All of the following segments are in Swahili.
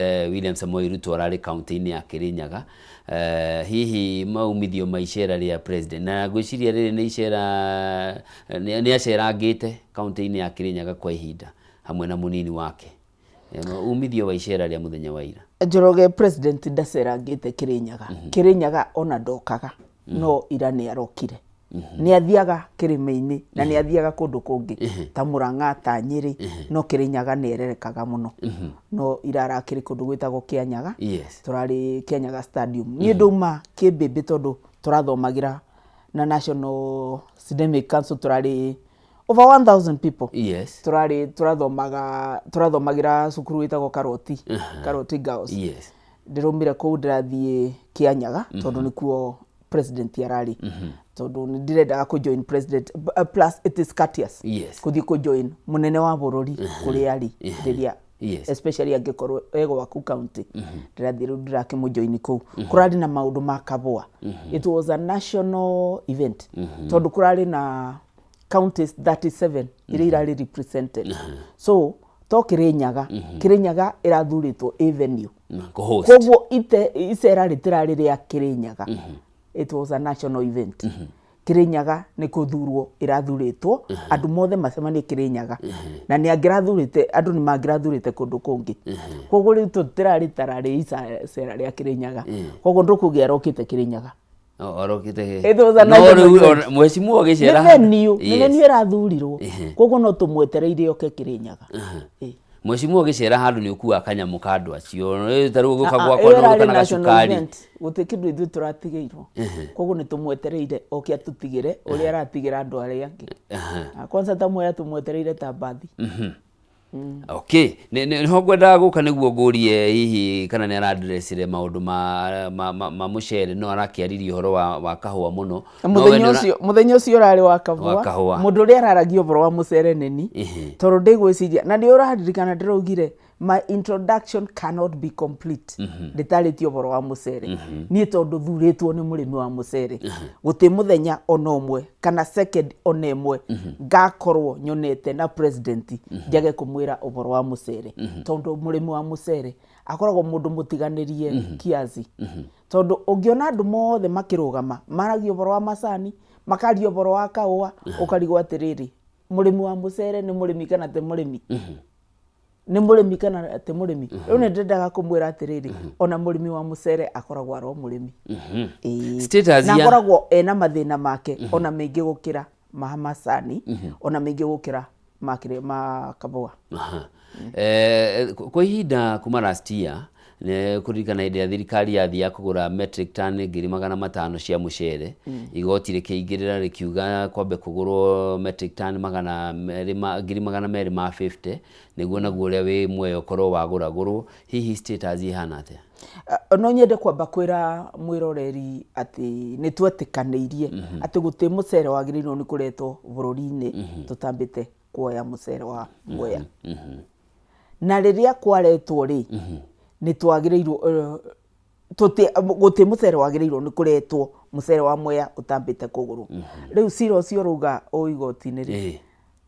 William Samoei Ruto ararĩ kaunti-inĩ ya Kirinyaga, hihi maumithio ma icera rĩa president na gwĩciria rĩrĩ nĩ icera nĩ acerangĩte kaunti-inĩ ya Kirinyaga kwa ihinda hamwe na munini wake, umithio wa icera rĩa muthenya wa ira. Njoroge president ndacerangĩte Kirinyaga. Kirinyaga ona ndokaga no ira nĩ arokire. Nĩ athiaga kĩrĩma-inĩ na nĩ athiaga kũndũ kũngĩ ta Murang'a ta Nyeri, no Kirinyaga nĩ ererekaga mũno. No ira arakĩrĩ kũndũ gwĩtagwo Kianyaga, tũrarĩ Kianyaga stadium. Niĩ ndauma Kĩmbĩmbĩ tondũ tũrathomagĩra na National Academic Council, tũrarĩ over 1,000 people. Tũrarĩ tũrathomagĩra cukuru wĩtagwo Karoti Girls. Ndĩraumire kũu ndĩrathiĩ Kianyaga tondũ nĩkuo president yarari. Tondũ ndirendaga ku join president, plus it is courteous kuthi ku join munene wa bururi kuri ari ndiria, especially angikorwo ego aku county. Ndirathira ndirakimo join ku kurari na maundu makabwa. It was a national event tondu kurari na counties 37 iri irari represented. So to Kirinyaga irathuritwo avenue koguo icera ritirari ria Kirinyaga. It was a national event. Kirinyaga nĩ kuthurwo irathuritwo andu mothe macemanie Kirinyaga na nĩ angirathurite andu ni mangirathurite kundu kungi. Koguo riu tutirari tarari icera ria Kirinyaga. Koguo ndukugia rokite Kirinyaga. Orokite. No mwecimu ogicera. Nĩ irathurirwo. Koguo no tumwetereire oke Kirinyaga. Mwecimu ogicera handu ni ukua kanyamu kandu acio taru guka gwakwa no kana cukari guti kindu ithu turatigeirwo. Koguo ni tumwetereire oke atutigire uri aratigira andu aria angi. Kwanza ta Mwea tumwetereire ta bathi. Okay, niho ngwendaga guka niguo ngurie hihi kana ni aradressire maundu ma mucere no arakiaririe horo wa kahua muno. Muthenya ucio urari wa kahua mundu uri araragia horo wa mucere neni tondu ndigwiciria na ndi uraririkana ndiraugire my introduction cannot be complete nditaritio horo wa mucere ni tondu thuritwo ni murimi wa mucere guti muthenya ona umwe kana second ona imwe ngakorwo nyonete na president njage kumwira uhoro wa mucere tondu murimi wa mucere akoragwo mundu mutiganirie kiazi tondu ungiona andu mothe makirugama maragio uhoro wa macani makario uhoro wa kaua ukarigwa atiriri murimi wa mucere ni murimi kana te murimi ni murimi kana te murimi riu ni ndendaga kumwira atiriri ona murimi wa mucere akoragwo aro murimi na akoragwo ena mathina make ona maingi gukira macani ona maingi gukira makire makabua. Kwa ihinda kuma last year ne kuririkana ide thirikari yathia kugura metric ton 500 cia mucere igoti rikiingirira rikiuga kwambe kugurwo metric ton 250 niguo naguo ria wi Mwea ukorwo waguragurwo hihi status ihana atia? No nyende kwamba kwira mwiroreri ati ni twetikaneirie ati guti mucere wagirirwo ni kuretwo bururi-ini tutambite kuoya mucere wa Mwea. Na riria kwaretwo ri ni twagirirwo guti mucere wagirirwo ni kuretwo mucere wa Mwea utambite kuguru. Riu cira ucio ruga o igoti-ini ri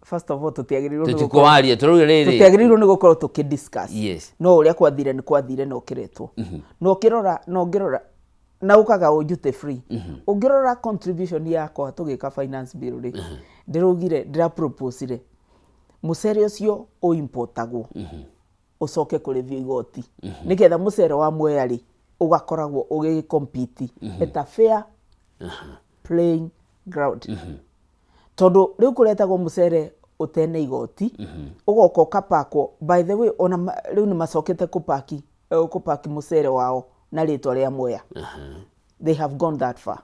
first of all tutiagirirwo ni tukwaria tutiagirirwo ni gukorwo tukidiscuss no uria kwathire ni kwathire no kiretwo no ngirora na ukaga ujute free ungirora contribution yakwa tugika finance bill ri ndirugire ndira propose mucere ucio o importagwo ucoke kurithio igoti niketha mucere wa Mwea ri ugakoragwo ugicompete at a fair playing ground. Tondu riu kuretagwo mucere utene igoti ugoka ukapakwo. By the way ona riu ni macokete kupaki mucere wao na ritwa ria Mwea. They have gone that far.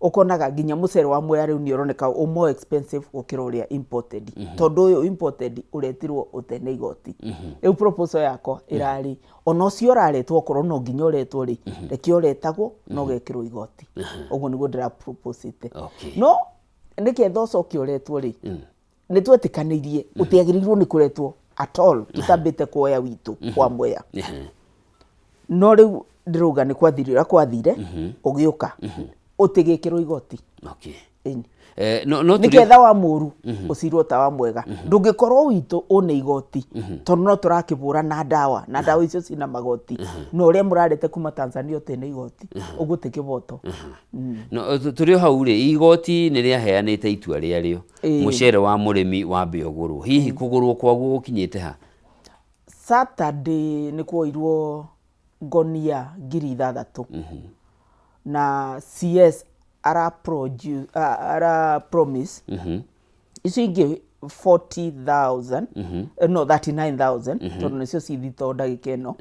Ukonaga ginya mucere wa Mwea riu ni uroneka more expensive gukira uria imported. Tondu uyu imported uretirwo utene igoti. Riu proposal yako irari ona ucio uraretwo korwo no ginya uretwo ri reki uretagwo no gekirwo igoti. Uguo niguo ndira propose ite. No niketha ucoke uretwo ri ni twetikaneirie utiagirirwo ni kuretwo at all tutambite kuoya witu kwa Mwea. No riu ndiruga ni kwathire ugiuka utigikirwo igoti. Niketha wa muru ucirwo ta wa mwega ndungikorwo witu une igoti tondu no turakibura na dawa icio cina magoti no uria murarete kuma Tanzania utene igoti uguo ti kiboto. No turio hau ri igoti ni ria heanite itua ria rio mucere wa murimi wa bioguru hihi kugurwo kwaguo gukinyite ha? Saturday ni kuoirwo ngonia 6,000 na CS ara promise icio ingi 40,000 no 39,000 tondu nicio cithito ndagika ino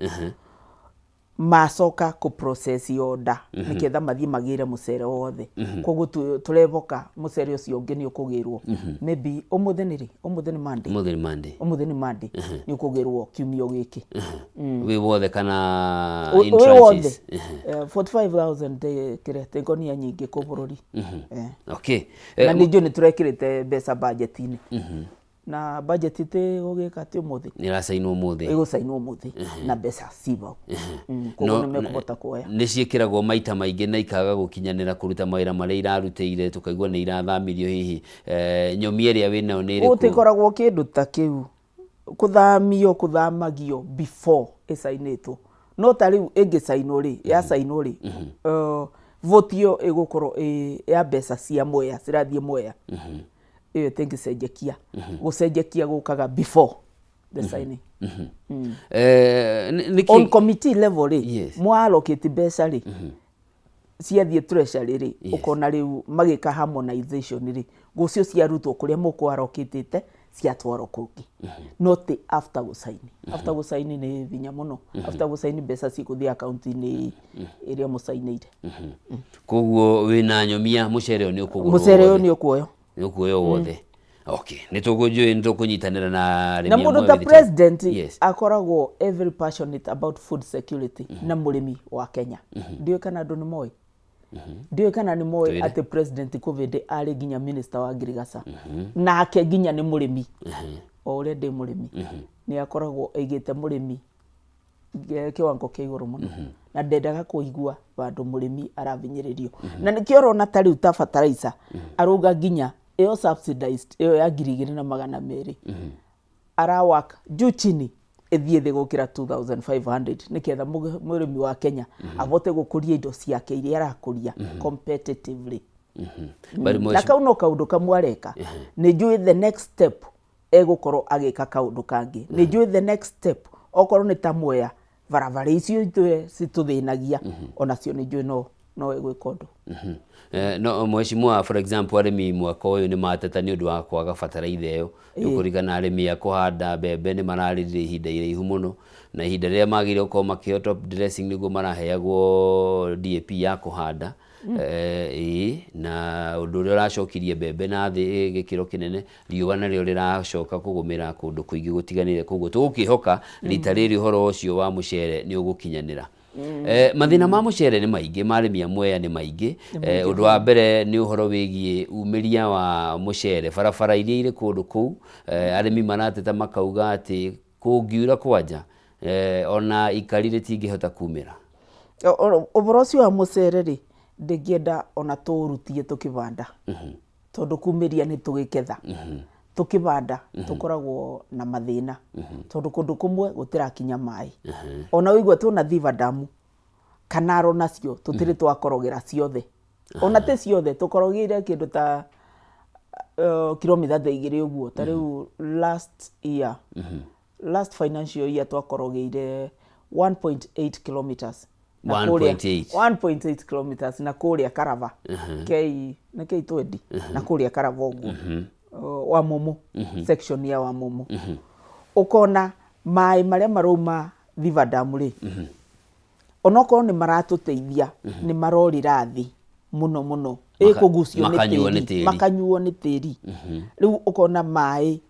macoka ku process order niketha mathie magire mucere wothe koguo turevoka mucere ucio ungi ni ukugirwo maybe umuthi ni Monday ni ukugirwo kiumio giki we wothe kana in tranches 45,000 kirete ngonia nyingi ku bururi. Okay, na nijo ni turekirite mbeca budget-ini na budget ite gugika ti umuthi ni rasainwo umuthi igusainwo umuthi na mbeca cibo koguo ni mekubota kuoya ni ciikiragwo maita maingi na ikaga gukinyanira kuruta mawira maria irarutire tukaigwa ni irathamirio hihi nyomi iria winayo ni iriku utikoragwo kindu ta kiu kuthamagio before isainitwo no tariu ingisainwo ri ya sainwo ri votio igukorwo ya mbeca cia Mwea cirathie Mwea iyo tengicenjekia gucenjekia gukaga before the signing on committee level ri mwalokete mbeca ri ciathie treasury ri ukona riu magika harmonization ri gucio ciarutwo kuria mukwarokitite ciatwaro kungi not after gusaini ni vinya muno after gusaini mbeca cikuthia account ni iria musainire koguo wina nyomia mucere ni ukugurwo mucere ni ukuoyo wothe. Okay, nitukunyitanira na na mundu ta president akoragwo every passionate about food security na murimi wa Kenya ndio kana ndu ni moi ndio kana ni moi ati president covid ari ginya minister wa Ngirigaca na ake ginya ni murimi already murimi ni akoragwo aigite murimi kiwango kia iguru muno na ndendaga kuigua bandu murimi aravinyiririo na nikio rona tari uta fertilizer aruga ginya iyo subsidized iyo ya 2,200 arawak juu chini ethie the gukira 2,500 niketha murimi wa Kenya avote gukuria indo ciake iria arakuria competitively na kauno kaundu kamwareka ni juu the next step egukorwo agika kaundu kangi ni juu the next step okorwo ni ta Mwea varavara icio itwe situthinagia onacio ni juu no egwika undu no mheshimiwa for example arimi mwaka uyu ni mateta ni undu wa kwaga fertilizer iyo ukurigana arimi a kuhanda mbembe ni mararire ihinda iraihu muno na ihinda ria magire uko makio top dressing niguo maraheagwo DAP ya kuhanda na undu ria uracokirie mbembe na thi gikiro kinene riuga nario riracoka kugumira kundu kuingi gutiganire koguo tugukihoka rita riri horo ucio wa mucere ni ugukinyanira. Mathina ma mucere ni maingi marimi a Mwea ni maingi undu wa mbere ni uhoro wigie umiria wa mucere barabara iria iri kundu kuu arimi marateta makauga ati kungiura kwanja ona ikarire tingihota kumira uboro ucio wa mucere ri ndingienda ona turutie tukivanda tondu kumiria ni tugiketha tukivanda tukoragwo na mathina tondu kundu kumwe gutirakinya mai ona wigwa tuna thiva damu kanaro nacio tutiri twakorogera ciothe ona te ciothe tukorogire kindu ta kilometer 2 uguo tariu last year last financial year twakorogeire 1.8 kilometers 1.8 kilometers na kuria Karava kei 20 na kuria Karava uguo wa Mumu section ya wa Mumu ukona mai maria maroma thiva damu ri onoko ni maratuteithia ni marori rathi muno ikugucio makanyuo ni tiri riu ukona mai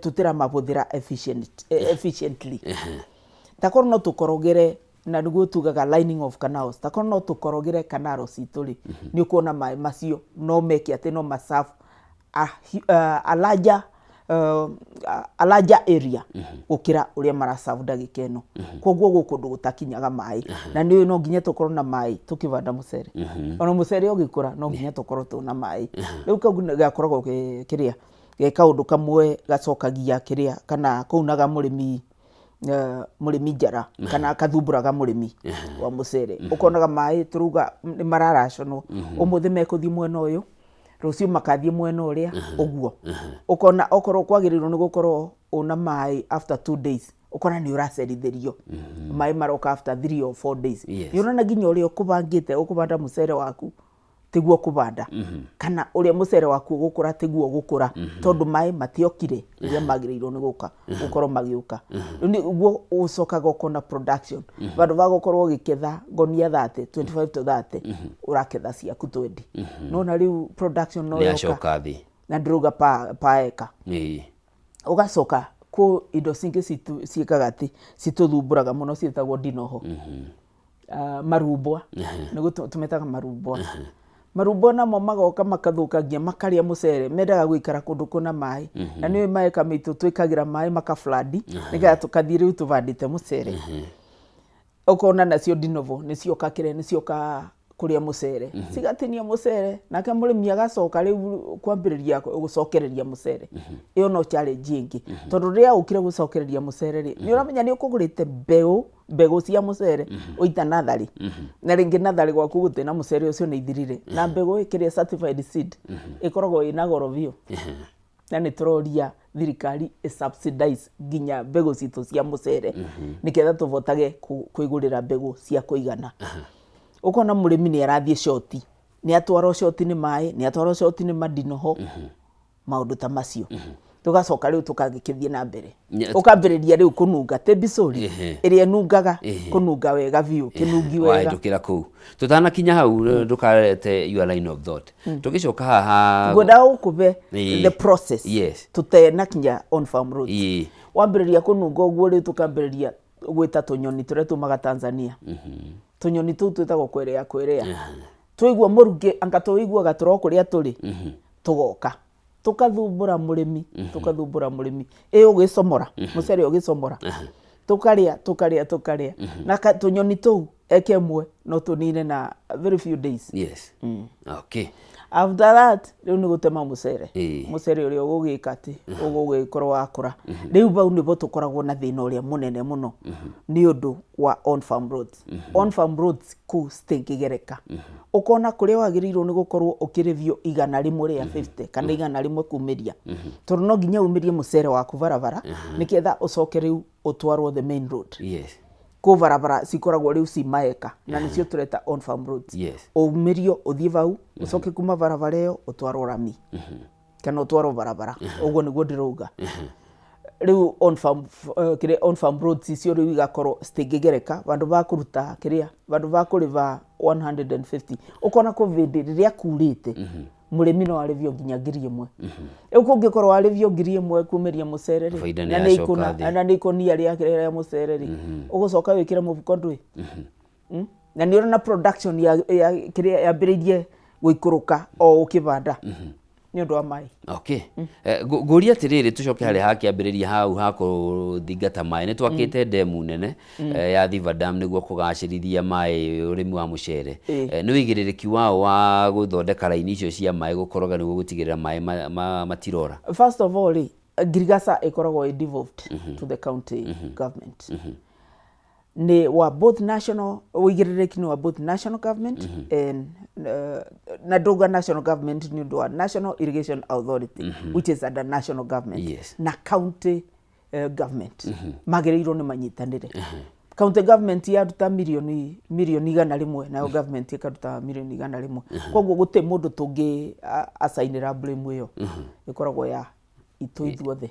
tutira mabuthira efficiently takorwo no tukorogere na niguo tugaga lining of canals takorwo no tukorogere canal cituri ni ukuona mai macio no meke ati no masafu a larger a larger area gukira uria marasavu ndagika ino koguo gukundu gutakinyaga mai na ni no nginya tukorwo na mai tukivanda mucere ona mucere ugikura no nginya tukorwo tuna mai riu gakoragwo kiria kaundu kamwe gacokagia kiria kana kuunaga murimi njara kana kathumburaga murimi wa mucere ukonaga mai turuga ni mararacono umuthi mekuthi mwena uyu rucio makathie mwena uria uguo ukona okorwo kwagirirwo ni gukorwo una mai after 2 days ukona ni uracerithirio mai maroka after 3 or 4 days yurana nginya uria ukubangite ukubanda mucere waku tiguo kubanda kana uria mucere waku gukura tiguo gukura tondu mai matiokire iria magirirwo ni gukorwo magiuka niguo ucokaga ukona production bandu bagukorwo giketha ngonia 30 25 to 30 uraketha ciaku 20 no na riu production no yoka na ndruga paeka ugacoka ku indo cingi ciikagati cituthumburaga muno cietagwo ndinoho marumbwa nigu tumetaga marumbwa marumbwa namo magoka makathukagia makaria mucere mendaga guikara kundu kuna mai na niwe maeka mitu twikagira mai makafladi niga tukathie riu tuvandite mucere ukona nacio ndinovo nicio kakire nicio ka kuria mucere cigatinia mucere nake murimi agacoka riu kwambiriria gucokereria mucere iyo no challenge ingi tondu ria ukire gucokereria mucere ri ni uramenya ni ukugurite mbegu cia mucere uita nathari na ringi nathari gwaku gutina mucere ucio ni ithirire na mbegu ikiria certified seed ikoragwo ina goro bio na ni turoria thirikari subsidize ginya mbegu citu cia mucere niketha tuvotage kuigurira mbegu cia kuigana ukona murimi ni arathie shoti ni atwaro shoti ni mai ni atwaro shoti ni madinoho maundu ta macio tugacoka riu tukagikithie na mbere ukambiriria riu kununga tebisori iria nungaga kununga wega biu kinungi wega waidukira ku tutana kinya hau dukarete your line of thought tugicoka haha ngoda ukube the process tutena kinya on farm road wambiriria kununga uguo riu tukambiriria gwita tunyoni turia tumaga Tanzania tunyoni tu twitagwo kwerea twigua muruge anga twigua gaturo kuria turi tugoka tukathumbura murimi ugisomora mucere ugisomora tukaria na tunyoni tu ekemwe no tunine na very few days okay after that riu ni gutema mucere uria ugugikati ugugikorwo wakura riu bau ni bo tukoragwo na thina uria munene muno ni undu wa on farm roads ku stinkigereka ukona kuria wagirirwo ni gukorwo ukirevio 100 ria 50 kana 100 kumiria tondu no nginya umirie mucere waku barabara niketha ucoke riu utwarwo the main road ku barabara cikoragwo riu ci maeka na nicio tureta on farm roads umirio uthie bau ucoke kuma barabara iyo utwarwo rami kana utwarwo barabara uguo niguo ndiruga riu on farm roads icio riu igakorwo stingigereka bandu bakuruta kiria bandu bakuriva 150 ukona covid riria kurite murimi no arivyo nginya 1,000 ukungikorwo arivyo 1,000 kumeria mucere na ni ikonia ria kirera mucere ri ugucoka wikira mufuko ndui na ni urona production ya kiria yambiririe guikuruka o ukibanda ni undu wa mai okay guria tiriri tucoke hari hakiambiriria hau hakuthingata mai ni twakite demu nene ya Thiva Dam niguo kugacirithia mai urimi wa mucere ni wigiririki wao wa guthondeka raini icio cia mai gukoroga niguo gutigirira mai matirora. First of all Girigasa ikoragwo devolved to the county government ni wa both national wigiririki ni wa both national government and na doga national government ni do National Irrigation Authority which is under national government na county government magereiro ni manyitanire county government yaruta milioni 100 na government ikaruta milioni 100 koguo guti mundu tungi asainira blame iyo ikoragwo ya ituithuothe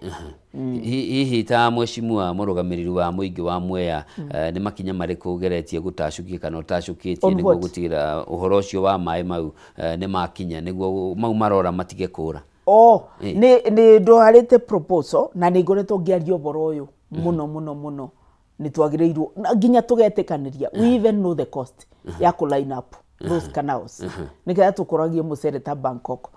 hihi ta mweshimua murugamiriri wa Mwingi wa Mwea ni makinya mariku geretie gutacukie kana utacukitie niguo gutira uhoro ucio wa mai mau ni makinya niguo mau marora matige kura ni ndwarite proposal na ni ngoretwo ngiario boro uyu muno ni twagireirwo nginya tugetikaniria we even know the cost ya ku line up those canals nikaya tukuragie mucere ta Bangkok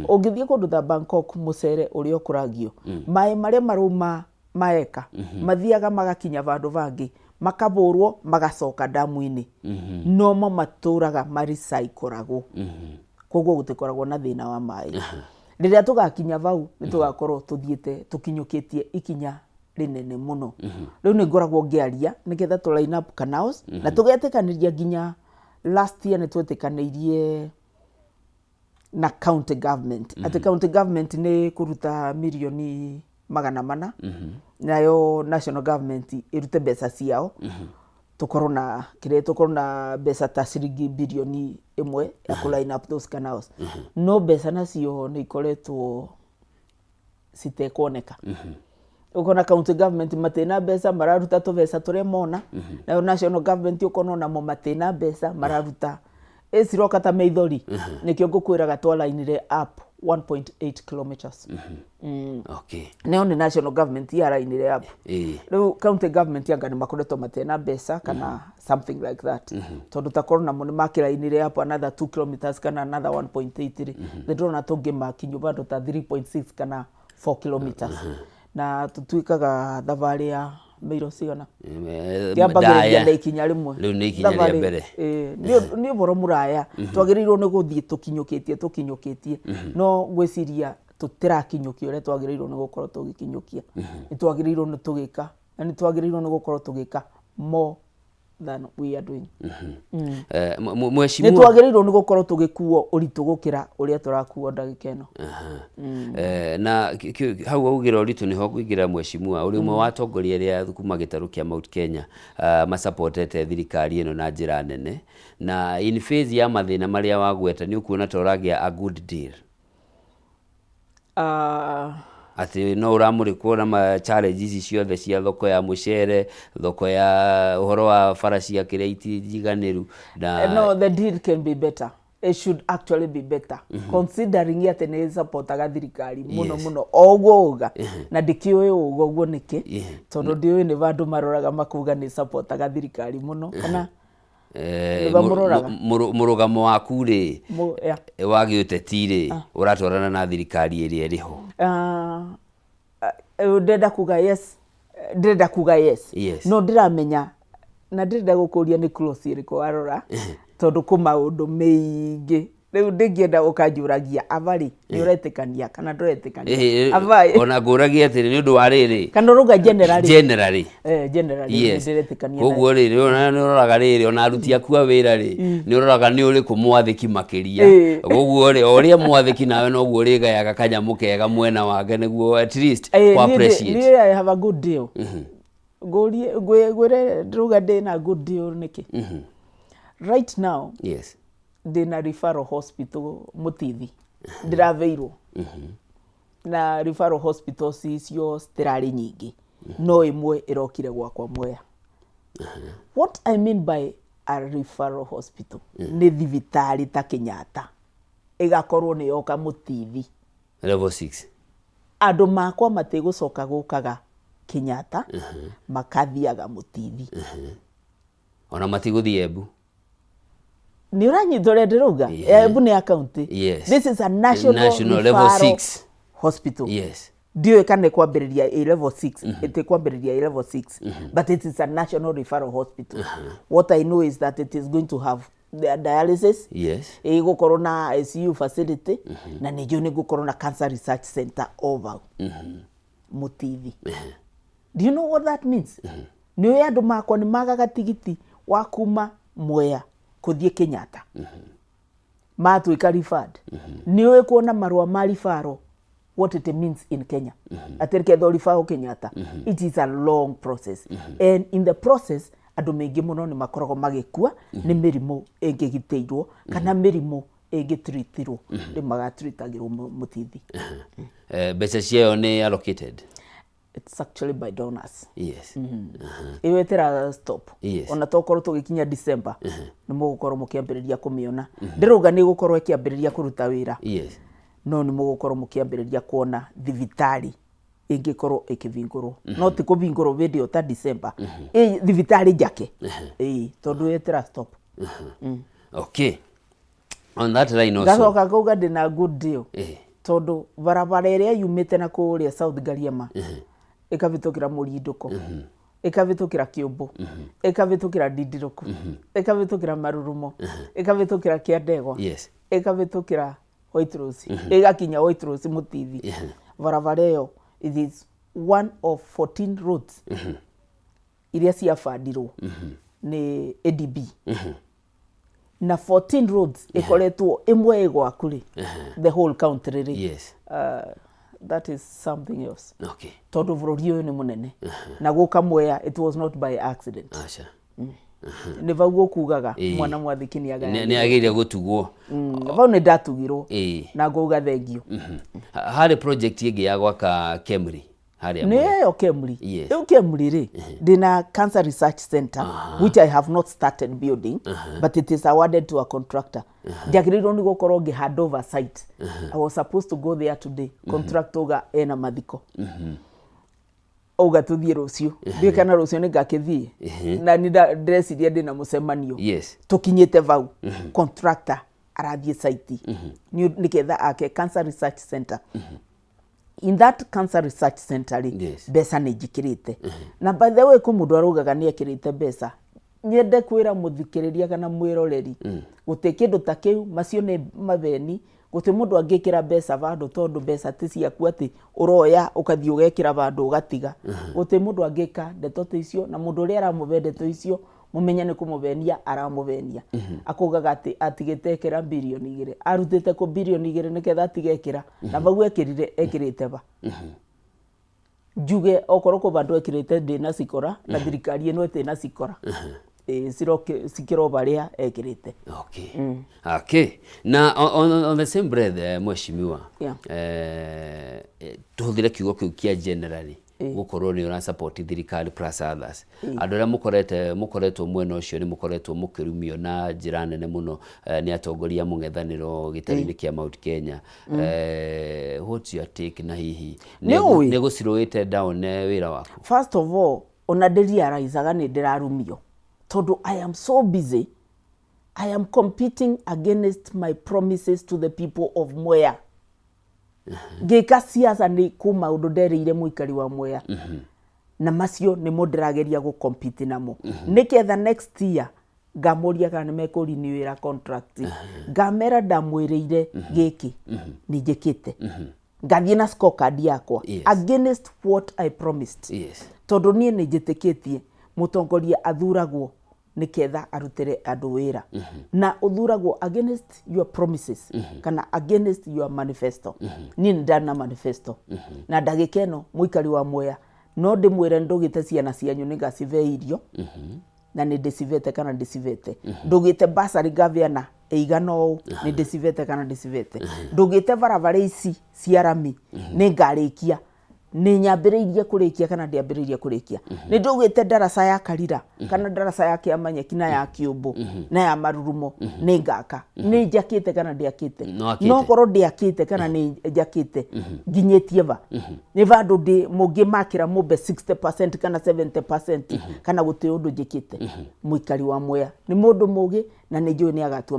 ungithie kundu ta Bangkok mucere uri okuragio mai maria maruma maeka mathiaga magakinya vandu vangi makaburwo magacoka damu-ini no maturaga maricyclagwo koguo gutikoragwo na thina wa mai riria tugakinya vau nitugakorwo tuthiete tukinyukitie ikinya rinene muno riu ni ngoragwo ngiaria nigetha tu line up canals na tugetikaniria nginya last year nitwetikanirie na county government ati county government ni kuruta milioni 400 nayo national government irute mbeca ciao tukorwo na mbeca ta ciringi bilioni 1 ya ku line up those canals no mbeca nacio ni ikoretwo citekwoneka ukona county government matena mbeca mararuta tubeca turia mona nayo national government ukona na mo matena mbeca mararuta esiroka ta meithori nikio ngukwiraga twalainire up 1.8 kilometers okay neo ni national government ya lainire up riu county government yanga ni makoretwo matena mbeca kana something like that tondu takorwo na moni makirainire up another 2 kilometers kana another 1.8 they don't na tungi makinyu bado ta 3.6 kana 4 kilometers na tutuikaga thavari ya miro ciona kiambagiria na ikinya rimwe riu ni ikinya ria mbere ni boro muraya twagirirwo ni guthie tukinyukitie no gwiciria tutirakinyukia ure twagirirwo ni gukorwo tugikinyukia ni twagirirwo ni tugika na ni twagirirwo ni gukorwo tugika more than we are doing mweshimua ni twagirirwo ni gukorwo tugikuo uritu gukira uria turakuo ndagikeno na hau ugira uritu niho kuigira mweshimua uri umwe wa tongoria iria kuma gitaru kia Mount Kenya masupportete thirikari ino na njira nene na in phase ya mathina maria wagweta ni ukuona toragia a good deal ati no uramurikwo na ma challenges ciothe cia thoko ya mucere thoko ya uhoro wa farasi ya kireiti jiganiru no the deal can be better. It should actually be better considering yet ne supportaga thirikari muno ogwoga na dikiwe ogwo niki tondu dio ni vandu maroraga makuga ni supportaga thirikari muno kana murugamo waku ri wagi uteti ri uratwarana na thirikari iri iriho ndenda kuga yes no ndiramenya na ndirenda gukuria ni close iri ko arora tondu ku maundu meingi riu ndingienda ukanjuragia avari ni uretikania kana nduretikania avai ona nguragia atiri ni undu wa riri kana ruga generally ndiretikania koguo riri ona ni uroraga riri ona aruti aku a wira ri ni uroraga ni uri ku mwathiki makiria koguo ri oria mwathiki nawe no guo ri gayaga kanyamu kega mwena wake niguo at least kwa appreciate I have a good deal gwire ruga ndina good deal niki right now ndina referral hospital Mutithi ndiraveirwo na referral hospitals icio stirari nyingi no imwe irokire gwakwa Mwea what I mean by a referral hospital ni thibitari ta Kenyatta igakorwo ni yoka Mutithi level 6 andu makwa matigucoka gukaga Kenyatta makathiaga Mutithi ona matiguthie Embu ni uranyitore ndiruga Embu ni county this is a national level 6 hospital dio ikane kwambiriria a level 6 ite kwambiriria a level 6 but it is a national referral hospital what I know is that it is going to have the dialysis gukorwo na ICU facility na nijo ni gukorwo na cancer research center over Mutithi do you know what that means ni andu makwa ni magaga tigiti wa kuma Mwea kuthie Kenyatta matuika referred ni kuona marua mali faro what it means in Kenya aterike thori faro Kenyatta it is a long process and in the process andu mengi muno ni makoragwo magikua ni mirimo engigiteirwo kana mirimo engitreatirwo ni magatreatagirwo Mutithi beca ciao ni allocated it's actually by donors iwetera stop ona tokorwo tugikinya December ni mugukorwo mukiambiriria kumiona ndiruga ni gukorwo ikiambiriria kuruta wira no ni mugukorwo mukiambiriria kuona thibitari ingikorwo ikivingurwo no ti kuvingurwo video ta December thibitari njake tondu wetera stop okay On that line also. Gacoka kuga ndina good deal. Tondu barabara iria yumite na kuria South Gariama. Ikavitukira Murinduko. Ikavitukira Kiumbu. Ikavitukira Dindiruku. Ikavitukira Marurumo. Ikavitukira Kiandegwa. Yes. Ikavitukira White Rose. Igakinya White Rose Mutithi. Barabara iyo it is one of 14 roads. Iria ciabandirwo ni ADB. Na 14 roads ikoretwo imwe igwaku ri the whole country ri. Yes. That is something else. Okay. Tondu bururi uyu ni munene. Na guka Mwea it was not by accident. Acha. Ni vaguo kugaga mwana mwathiki ni agaya. Ni agiria gutugwo. Vau ni ndatugirwo. Na nguga thengio. Hari project igi ya gwaka Kemri. Neyo Kemri. Yes. Eyo Kemri ri. Dina Cancer Research Center which I have not started building but it is awarded to a contractor. Jagiriro ni gukorwo ngi hand over site. I was supposed to go there today. Contractor ga ena mathiko. Oga tuthie rucio. Ndikana rucio ni ngakithie. Na ni ndreciria ndina mucemanio. Yes. Tukinyite vau. Contractor arathie site. Ni ketha ake Cancer Research Center. In that Cancer Research Center besa ni jikirite. Na by the way mundu arugaga ni ekirite besa. Nyende kwira muthikiriria kana mwiroreri. Guti kindu ta kiu macio ni mabeni. Guti mundu angikira besa vandu tondu besa ti ciaku ati uroya ukathie ugekira vandu ugatiga. Guti mundu angika ndeto icio na mundu uri aramuve ndeto icio mumenya ni kumuvenia aramuvenia. Akugaga ati atigetekera bilioni 2 arutite ku bilioni 2 niketha atigekira na vau ekirite va. Juge okoro ko vandu ekirite ndina sikora na thirikari eno ete na sikora. Sikiro baria ekirite. Okay. Okay. Now on the same breath Mheshimiwa. Tuhuthire kiugo kiu kia generally. Gukorwo ni ura support thirikari plus others. Andu aria mukoretwo mwena ucio ni mukoretwo mukirumio na njira nene muno ni atongoria mung'ethaniro gitari-ini kia Mount Kenya. What's your take na hihi ni guciruite down wira waku? First of all, ona ndiriaraizaga ni ndirarumio. Tondu I am so busy. I am competing against my promises to the people of Mwea. Gika siasa ni kuma undu nderire muikari wa Mwea. Na macio ni moderageria go compete namo. Niketha next year ngamuria kana mekuri ni wira contract. Ngamera ndamwiriire giki ni njikite. Ngathie na scorecard yakwa against what I promised. Tondu nie ni njitikitie mutongoria athuragwo niketha arutire andu wira. Na uthuragwo against your promises kana against your manifesto. Ni ndana manifesto. Na ndagikeno muikari wa Mwea no ndimwire ndugite ciana cianyu nigacive irio. Na ni ndicivete kana ndicivete. Ndugite basari gaviana eigano ni ndicivete kana ndicivete. Ndugite barabara ici ciarami ni ngarikia. Ni nyambiriirie kurikia kana ndiambiriirie kurikia. Ni ndugite darasa ya Karira kana darasa ya Kiamanyeki na ya Kiumbu na ya Marurumo ni ngaka. Ni njakite kana ndiakite. No korwo ndiakite kana ni njakite nginyetie va. Ni vandu ndi mungimakira mube 60% kana 70% kana guti undu njikite. Muikari wa Mwea ni mundu mugi na ni njui ni agatua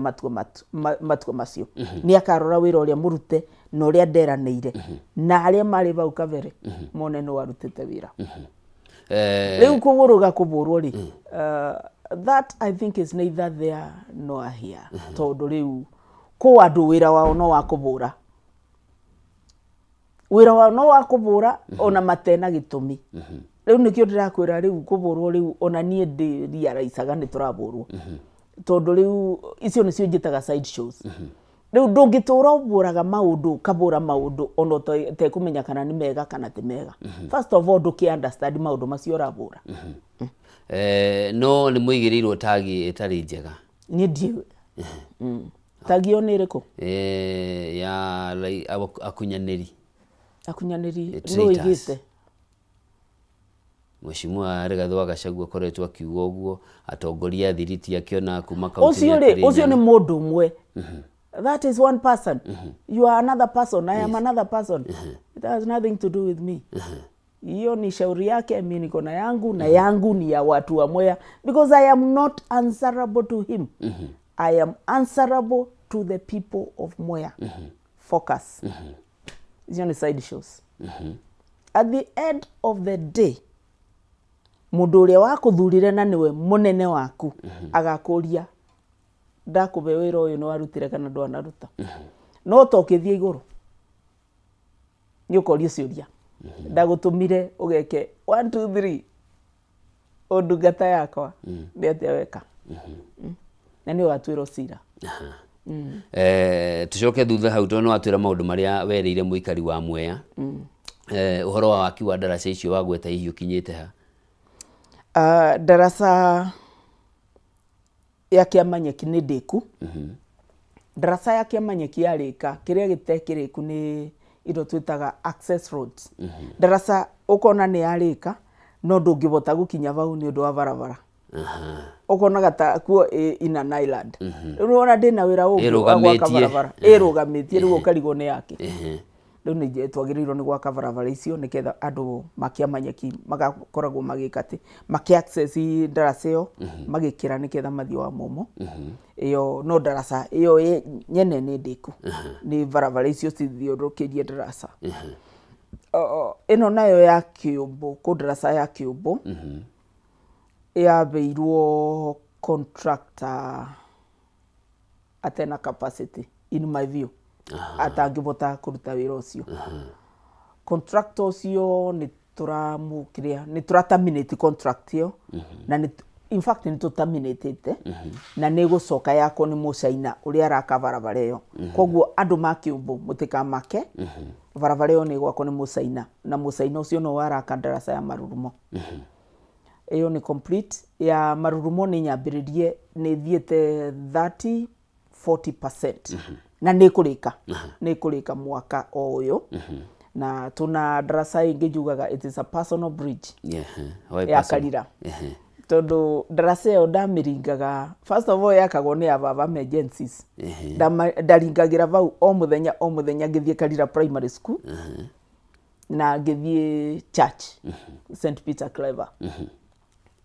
matua macio. Ni akarora wira uria murute no uria nderanire na aria mari vau kavere mone no warutite wira. Riu kuvuruga kuvurwo ri that I think is neither there nor here. Tondu riu ko andu wira wao no wa kuvura. Wira wao no wa kuvura ona matena gitumi. Riu nikio ndirakwira riu kuvurwo riu ona nie ndiraicaga ni turavurwo. Tondu riu icio nicio njitaga side shows. Riu ndungitura uburaga maundu kabura maundu ono te kumenya kana ni mega kana ti mega. First of all nduki understand maundu macio rabura. No ni muigirirwo tagi itari njega. Ni ndiwe. Tagi oni iriku? Ya akunyaniri. Akunyaniri no igite. Mheshimiwa Rigathi Gachagua koretwo akiuga uguo atongoria thiriti akiona kuma kaunti. Ucio ni mundu umwe. That is one person. You are another person. I am another person. It has nothing to do with me. Hiyo ni shauri yake, mimi niko na yangu na yangu ni ya watu wa Mwea because I am not answerable to him. I am answerable to the people of Mwea. Focus. Icio ni side shows. At the end of the day, mundu uria wakuthurire na niwe munene waku agakuria ndakube wira uyu no warutire kana ndwanaruta. No tokithie iguru ni ukoria ciuria ndagutumire ugeke 1 2 3 ondungata yakwa ni atia weka na ni watwira cira. Tucoke thutha hau tono watwira maundu maria wereire muikari wa Mwea. Uhoro wa waki wa ndaraca icio wagweta hihi ukinyite ha? Ndaraca ya Kiamanyeki ni ndiku. Ndaraca ya Kiamanyeki yarika kiria gitekiriku ni indo twitaga access roads. Ndaraca ukona ni yarika no ndungibota gukinya vau ni undu wa barabara. Ukona gata kuo in an island. Urona ndina wira ugu wa barabara irugamitie riu ukarigo ni yake. Riu ni twagirirwo ni gwaka barabara icio niketha andu makiamanyeki magakoragwo magikati maki access ndaraca iyo magikira niketha mathio wa momo. Iyo no ndaraca iyo nyene ni ndiku ni barabara icio cithiurukirie ndaraca. Ino nayo ya Kiumbu ku ndaraca ya Kiumbu yabeirwo contractor atena capacity in my view. Atangibota kuruta wira ucio. Contractor ucio ni turamukiria ni terminate contract yo na in fact ni terminate na ni gucoka yako ni mucaina uria araka barabara iyo. Koguo andu ma Kiumbu mutikamake barabara iyo ni gwako ni mucaina na mucaina ucio no waraka ndaraca ya Marurumo. Iyo ni complete ya Marurumo ni nyambiririe ni thiete 30-40%. Na ni kurika mwaka oyo. Na tuna ndaraca ingi jugaga it is a personal bridge. Ya Karira. Tondu ndaraca iyo ndamiringaga first of all yakagwo ni ababa emergencies. Ndaringagira vau o muthenya ngithie Karira primary school. Na ngithie church St Peter Clever.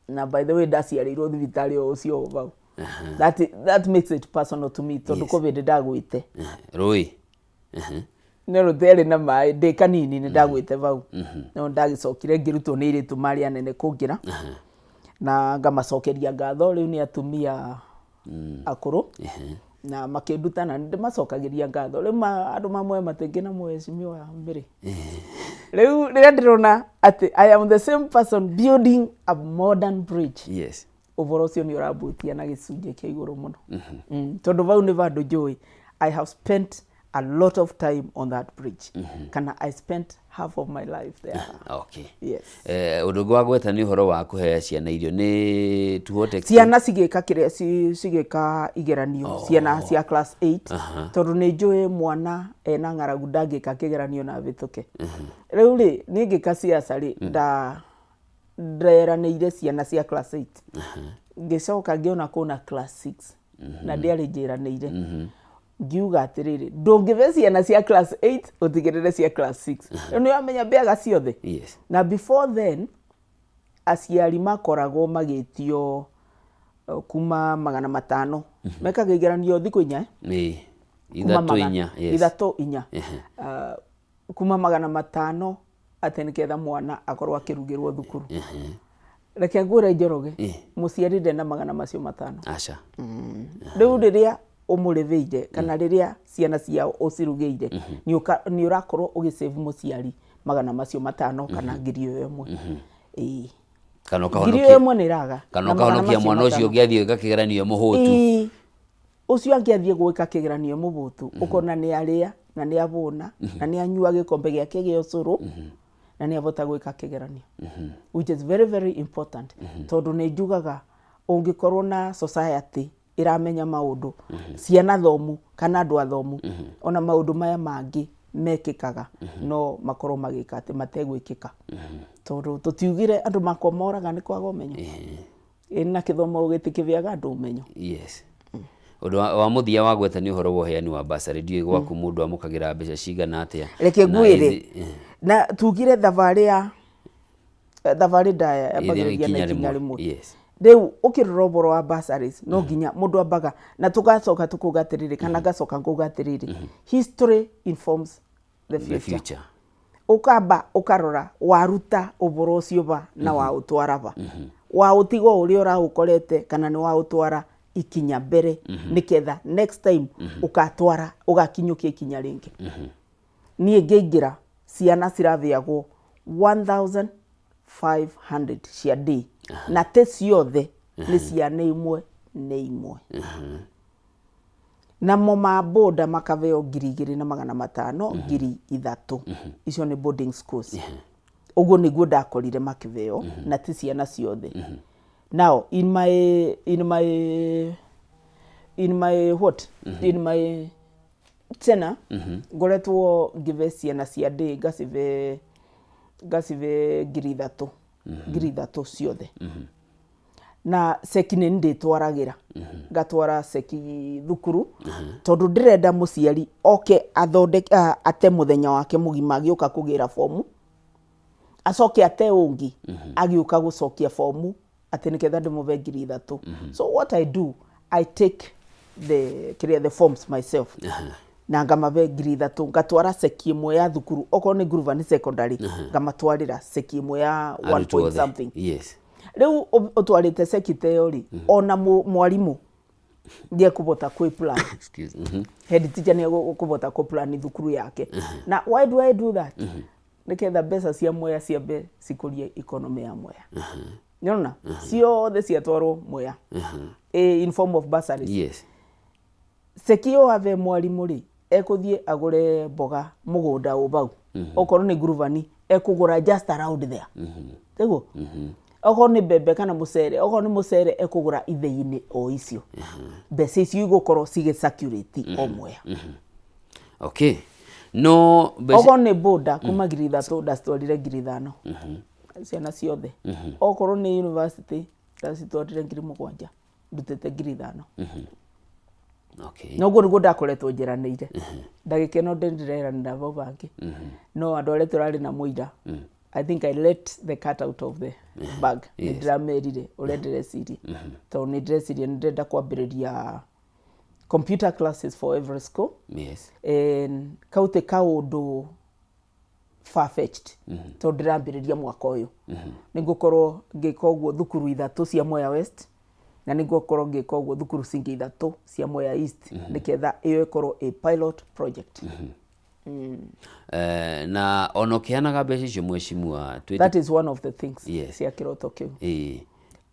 Na by the way ndaciarirwo thibitari ucio vau. That makes it personal to me. Tondu covid ndagwite rui ne rutere na mai de kanini ni ndagwite vau. No ndagicokire ngirutwo ni iritu mari anene kungira na ngamacokeria ngatho. Riu ni atumia akuru na makinduta na ndimacokagiria ngatho. Riu andu mamwe matengi na mweshimiwa mbere. Riu riria ndirona ati I am the same person building a modern bridge. Uvoro ucio ni urabutia na gicunje kia iguru muno. Tondu vau ni vandu njui. I have spent a lot of time on that bridge. Kana I spent half of my life there. Okay. Yes. Undu gwagweta ni uhoro wa kuhea ciana irio ni tuhote ciana cigika kiria cigika igeranio ciana cia class 8 tondu ni njui mwana ena ng'aragu ndangika kigeranio na vituke. Riu ri ni ngika ciaca ri nderanĩire ciana cia class 8 ngicoka ngiona kuna class 6 na ndiari njiranĩire ngiuga atiriri ndungive ciana cia class 8 utigirire cia class 6 ni amenya mbeaga ciothe. Na before then aciari makoragwo magitio kuma 500 mekaga igeranio thiku inya ithatu inya kuma 500 ati niketha mwana akorwo akirugirwo thukuru. Reke ngure Njoroge muciari ndena 500 acha. Riu riria umuriveire kana riria ciana ciao ucirugeire ni urakorwo ugisave muciari 500 kana 1,000. Kana kahonokia kana kahonokia mwana ucio ngiathie gakigeranio muhutu ucio angiathie gwika kigeranio muhutu ukona ni aria na ni abuna na ni anyua gikombe giake gia ucuru na ni avota gwika kigeranio. Which is very very important. Tondu ni njugaga ungikorwo na society iramenya maundu ciana thomu kana andu athomu ona maundu maya mangi mekikaga no makorwo magika ati mategwikika. Tondu tutiugire andu makwa moraga ni kwaga umenyo. Ina kithomo gitikiviaga andu umenyo. Undu wa muthia wagweta ni uhoro wa heani wa basari ndiye gwaku mundu amukagira mbeca cigana atia. Reke ngwire na tugire thavari ndaya ya bagiriria na ikinya rimwe. Rĩu ũkĩroroboro wa bursaries no nginya mũndũ ambaga na tugacoka tukugatiriri kana gacoka ngugatiriri history informs the future. Ukamba ukarora waruta uboro ucio ba na wa utwara ba wa utigo uri ora ukorete kana ni wa utwara ikinya mbere niketha next time ukatwara ugakinyukia ikinya ringi. Niĩ ngĩingira ciana cirathiagwo 1500 cia day na te ciothe nĩ ciana imwe nĩ imwe. Namo maboda makaveo 2,500 3,000 icio nĩ boarding schools. Uguo nĩguo ndakorire makiveo na ti ciana ciothe. Now in my tena ngoretwo ngive ciana cia day gacive 3,000 ciothe. Na seki nĩ ndĩtwaragira gatwara seki thukuru tondu ndirenda muciari oke athondeke ate muthenya wake mugima agioka kugira fomu acoke ate ungi agioka gucokia fomu ate niketha ndimuve 3,000. So what I do, I take the forms myself na ngamave 3,000 ngatwara seki imwe ya thukuru okorwo ni Gruva ni secondary ngamatwarira seki imwe ya 1 point something. Yes. Riu utwarite seki teori ona mwarimu ndiye kubota kwi plan. Excuse. Head teacher ni kubota ku plan thukuru yake. Na why do I do that? Niketha besa cia Mwea ciambe cikurie economy ya Mwea. Nyona ciothe ciatwarwo Mwea in form of bursaries. Yes. Sekio ave mwarimu ri ekuthie agure mboga mugunda ubau okorwo ni Gruvani ekugura just around there. Tego okorwo ni bebe kana mucere okorwo ni mucere ekugura ithei-ini o icio. Besa icio igukorwo cige circulate o Mwea. Okay. No okorwo ni boda kuma 3,000 ndacitwarire 5,000 ciana ciothe. Okorwo ni university ndacitwarire 7,000 ndutete 5,000. Okay. No guo niguo ndakoretwo njĩranĩire. Ndagĩka ĩno ndĩrĩranĩra vau bangi. No andũ arĩa tũrarĩ na mũira. I think I let the cat out of the bag. Nĩndĩramerire ũrĩa ndĩreciria. Tondũ nĩndĩreciria nĩndĩrenda kwambĩrĩria computer classes for every school. Yes. And kaute kaũndũ far-fetched. Tondũ ndĩrambĩrĩria mwaka ũyũ. Nĩngũkorwo ngĩka ũguo thukuru 3 cia Mwea West. Na nĩngũkorwo ngĩka ũguo thukuru cingĩ 3 cia Mwea East niketha ĩyo ĩkorwo a pilot project. Na ono kianaga mbeca icio mweshimua. That is one of the things. Yes. Cia kiroto kiu.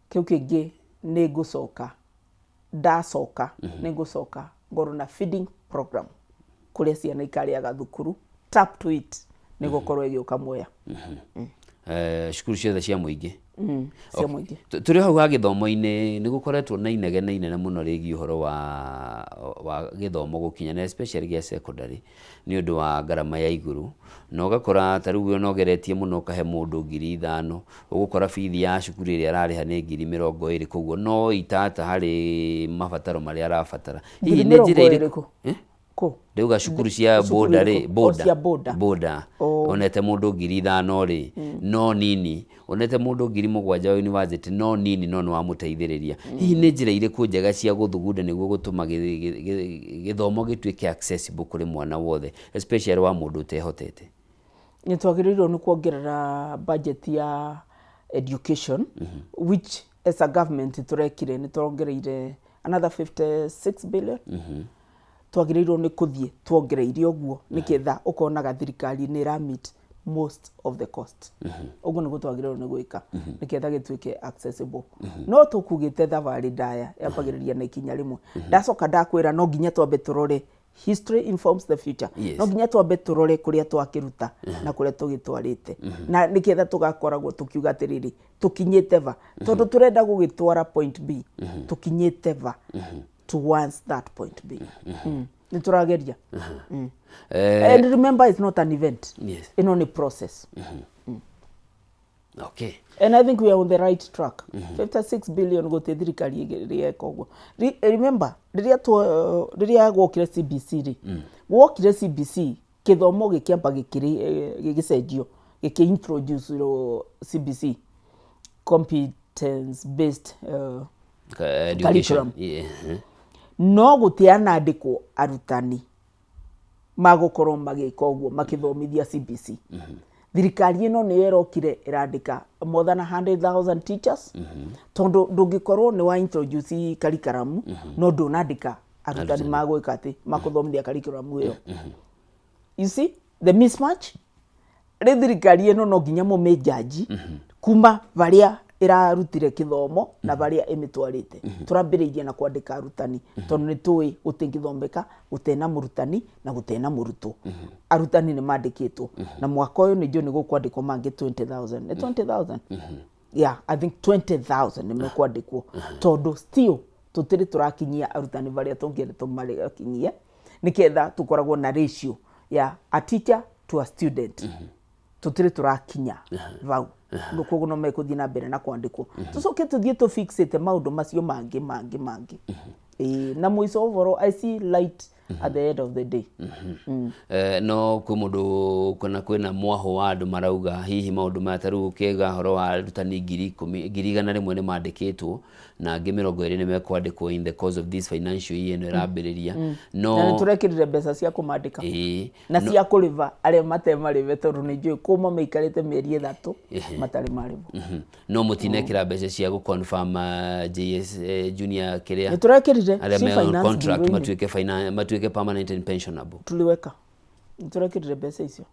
Kiu kĩngĩ nĩngũcoka ndacoka nĩngũcoka ngorwo na feeding program kuria ciana ikarĩaga thukuru tap to it nĩgũkorwo ĩgĩũka Mwea. Cukuru ciothe cia mũingĩ. Cia mũingĩ. Tũrĩ hau ha gĩthomo-inĩ nĩ gũkoretwo na inegene inene mũno rĩgiĩ ũhoro wa gĩthomo gũkinya na especially gĩa secondary nĩ ũndũ wa ngarama ya igũrũ na ũgakora ta rĩu ũnogeretie mũno ũkahe mũndũ 5,000 ũgũkora bithi ya cukuru ĩrĩa ararĩha nĩ 20,000 koguo no itata harĩ mabataro marĩa arabatara. Hihi nĩ njĩra ĩrĩkũ? Ndeuga cukuru cia boda onete mũndũ 5,000 ri no nini onete mũndũ 7,000 wa university no nini no nĩ wamũteithĩrĩria. Hihi nĩ njĩra irĩkũ njega cia gũthugunda nĩguo gũtũma gĩthomo gĩtuĩke accessible kũrĩ mwana wothe especially wa mũndũ ũtehotete? Nĩ twagĩrĩirwo nĩ kuongerera budget ya education which as a government tũrekire nĩ tuongereire another 56 billion. Twagĩrĩirwo nĩ kũthiĩ tuongereire ũguo nĩketha ũkonaga thirikari nĩ ĩramit most of the cost. Ũguo nĩguo twagĩrĩirwo nĩ gwĩka nĩketha gĩtuĩke accessible. No tũkugĩte thabarĩ ndaya yambagĩrĩria na ikinya rĩmwe. Ndacoka ndakwĩra no nginya twambe tũrore history informs the future. No nginya twambe tũrore kũrĩa twakĩruta na kũrĩa tũgĩtwarĩte. Na nĩketha tũgakoragwo tũkiuga atĩrĩrĩ tũkinyĩte va tondũ tũrenda gũgĩtwara point B tũkinyĩte va towards that point B. Niturageria. And remember it's not an event. Yes. It's only process. Okay. And I think we are on the right track. 56 billion gote thirikari ĩgĩka ũguo. Remember rĩrĩa gwokire CBC ri. Gwokire CBC gĩthomo gĩkĩamba gĩgĩcenjio gĩkĩintroduce CBC competence based education. No gutiana andiko arutani magukorwo magika uguo makithomithia CBC. Thirikari ino ni yerokire irandika more than 100,000 teachers. Tondo ndungikorwo ni wa introduce curriculum no ndunandika arutani magwika ati makuthomithia curriculum iyo. You see the mismatch? Thirikari ino no nginya mu mejaji kuma varia irarutire kithomo na varia imitwarite. Turambiririe na kwandika arutani tondu ni tui gutingithombeka gutena murutani na gutena muruto. Arutani ni mandikitwo na mwaka uyu ni jo ni gukwandikwo mangi 20,000. Ni 20,000? Yeah, I think 20,000 ni mekwandikwo. Tondu still tutiri turakinyia arutani varia tungire tumarikinyie niketha tukoragwo na ratio ya a teacher to a student. Tutiri turakinya vau ngukugo no mekuthi na mbere na kwandikwo tucoke tuthie tu fixate maundu macio mangi na muico overall I see light at the end of the day. No kwi mundu kana kwina mwaho wa andu marauga hihi maundu mataru kega horo wa arutani 10,000 rimwe ni mandikitwo na 20 ni mekwandikwo in the course of this financial year no irambiriria no na turekirire mbeca cia kumandika na cia kuriva aria matemarive tondu ni njui kuma meikarite mieri 3 matari marivo no mutinekira mbeca cia guconfirm JS junior kiria ni turekirire contract matuike permanent and pensionable tuliweka turekirire mbeca icio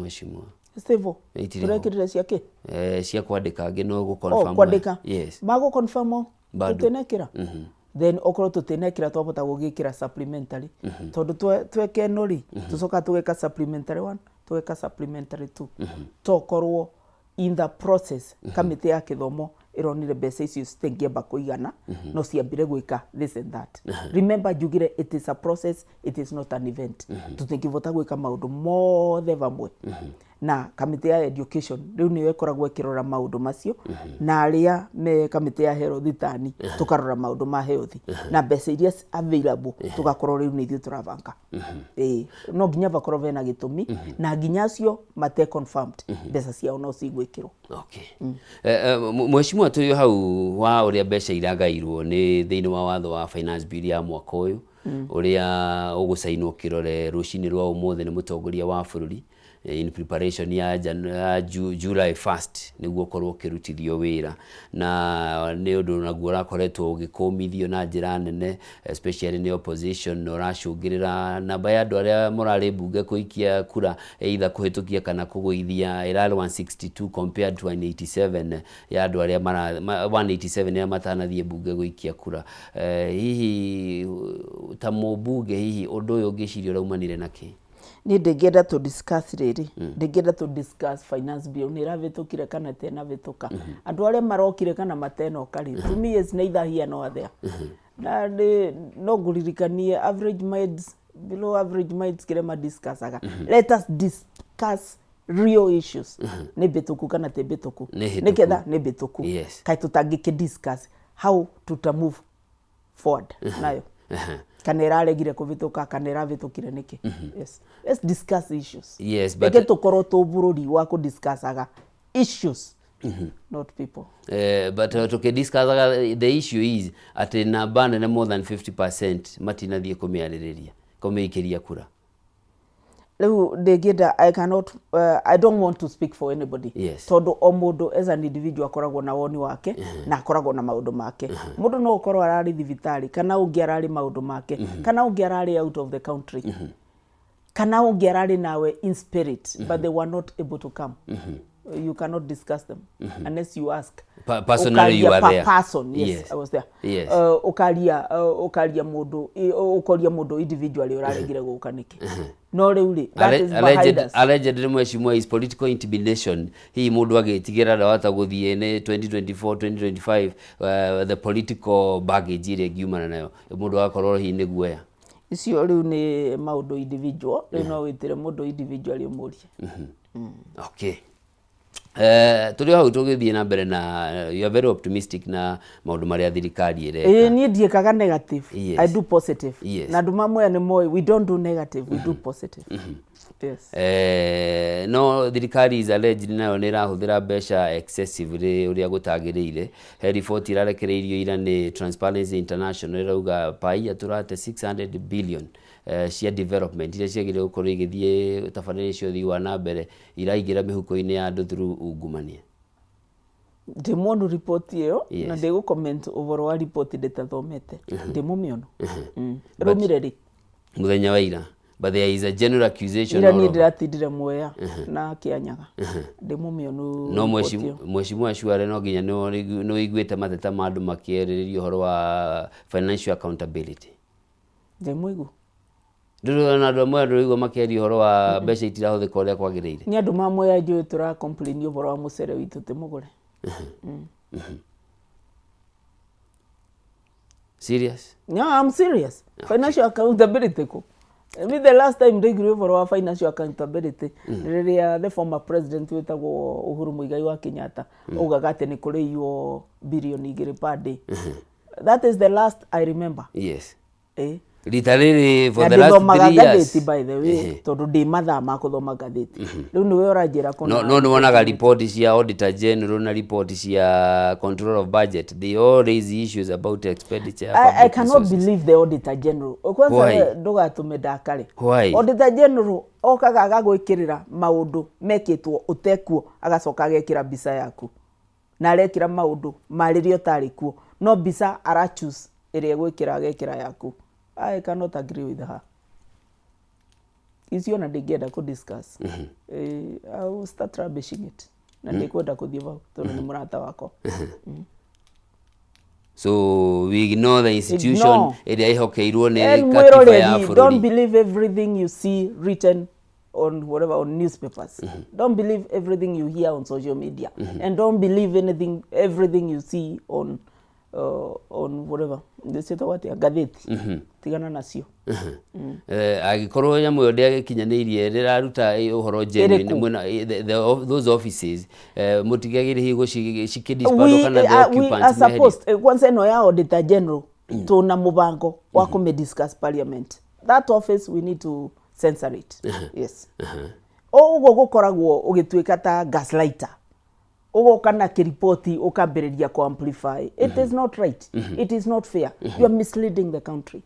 mheshimiwa Steve turekirire cia ki cia kwandika ngi no guconfirm kwandika yes mago confirm tutenekira then okoro tutenekira twabota gugikira supplementary tondu tweke nori tucoka tugeka supplementary 1 tugeka supplementary 2 tokorwo in the process kamite ya kithomo ironire mbeca icio citingiamba kuigana no ciambire gwika this and that. Remember jugire it is a process, it is not an event. Tutingivota gwika maundu mothe vamwe na kamite ya education riu niyo ikoragwo ikirora maundu macio na aria me kamite ya health tani tukarora maundu ma health na mbeca iria available tugakorwo riu ni ithu turavanga no nginya bakorwo vena gitumi na nginya cio mate confirmed mbeca ciao no cigwikirwo. Okay. Mheshimiwa tuyo hau wa uria mbeca iragairwo ni thiini wa watho wa finance bill ya mwaka uyu uria ugusainwo kirore rucini rwa umuthi ni mutongoria wa bururi in preparation ya July 1st niguo korwo kirutithio wira na ni undu naguo rakoretwo ugikumithio na njira nene especially ni opposition no racungirira namba ya andu aria morari bunge kuikia kura either kuhitukia kana kuguithia irari 162 compared to 187 ya andu aria 187 ya matanathie bunge guikia kura. Hihi ta mubunge hihi undu uyu ngicirio raumanire naki? Ni ndengenda to discuss riri ndengenda to discuss finance bill ni ravitukire kana tena vituka andu aria marokire kana mateno kari to me is neither here nor there na no guririkanie average minds below average minds kirema discussaga let us discuss real issues ni bituku kana te bituku niketha ni bituku kai tutangike discuss how to move forward nayo kana iraregire kuvituka kana iravitukire niki. Yes, let's discuss issues. Yes, but tukorwo tu bururi wa ku discussaga issues not people. But to discuss the issue is at namba nene more than 50% matinathie kumiaririria kumeikiria kura. Leo ndengenda I don't want to speak for anybody. Yes. Tondu o mundu as an individual akoragwo na woni wake na akoragwo na maundu make. Mundu no ukorwo arari thibitari kana ungi arari maundu make kana ungi arari out of the country kana ungi arari nawe in spirit but they were not able to come. You cannot discuss them unless you ask. Personally you are there. Person, yes, I was there. Yes. Ukaria mundu individually uraregire guka niki. No reuli that is behind us. Allegedly mheshimiwa is political intimidation. Hii mundu agitigira rawata guthie ne 2024 2025 the political baggage ile giumana nayo. Mundu akorwo hii ni guoya. Icio riu ni maundu individual, no witire mundu individually umurie. Okay. Tuli hau tugithie na mbere na you are very optimistic na maundu maria thirikari ireka. Ni ndiekaga negative. Yes. I do positive. Yes. Na nduma Mwea ni moi we don't do negative, we do positive. Yes. No thirikari is alleged nayo nĩ ĩrahũthĩra mbeca excessively ũrĩa gũtagĩrĩire. He report irarekereirio ira nĩ Transparency International ĩrauga paia turate 600 billion cia development iria ciagĩrĩirwo gũkorwo igĩthiĩ tabarĩra cia ũthii wa na mbere iraingĩra mĩhuko-inĩ ya andũ through ungumania. Ndĩmonu report ĩyo na ndĩgũ comment ũhoro wa report ndĩtathomete. Ndĩmũmĩono. Rũmire rĩ? Mũthenya wa ira. But there is a general accusation ira ni ndiratindire Mwea na Kĩanyaga. Ndĩmũmĩono. No mheshimiwa Shware no nginya no iguĩte mateta ma andũ makĩarĩrĩria ũhoro wa financial accountability. Ndĩmũigu. Ndĩrona andũ amwe ndĩrigwo makĩaria ũhoro wa mbeca itirahũthĩka ũrĩa kwagĩrĩire. Ni andũ ma Mwea njũĩ tũra complain ũhoro wa mũcere witũ tĩmũgũre. Serious? No, I'm serious. Okay. Financial accountability ko. I mean, the last time they grew for our financial accountability, the former president wetagwo Uhuru Muigai wa Kenyatta, ugagate ni kuri yo billion igere per day. That is the last I remember. Yes. Literally for the last 3 years. By the way, tondu ndi mathaa ma kuthoma gatheti. Riu niwe uranjira kuna no wonaga report cia auditor general na report cia control of budget. They all raise issues about expenditure. I cannot believe the auditor general. Kwanza ndugatume ndakare. Auditor general okaga agagwikirira maundu mekitwo utekuo agacoka agekira bisa yaku. Na arekira maundu maririo tari kuo. No bisa ara choose ire gwikira agekira yaku. I cannot agree with her. Is you na ndingenda ku discuss. I will start rubbishing it. Na ndikwenda kuthiva tondu ni murata wako. So we ignore the institution area ihokeirwo ni katiba ya bururi. Don't believe everything you see written on whatever on newspapers. Don't believe everything you hear on social media. And don't believe everything you see on whatever. This is what ya gatheti. Tigana nacio. Agikorwo nyamwe yo ndiakinyanĩirie riraruta uhoro genuine mwena those offices mutigagire higo shikidisbando kana the occupants supposed kwanza no ya auditor general tuna mubango wa kume discuss parliament. That office we need to censor it. Yes. Ugo gukoragwo ugituika ta gaslighter. Ugo kana kiripoti ukambiriria ku amplify. It is not right. It is not fair. You are misleading the country.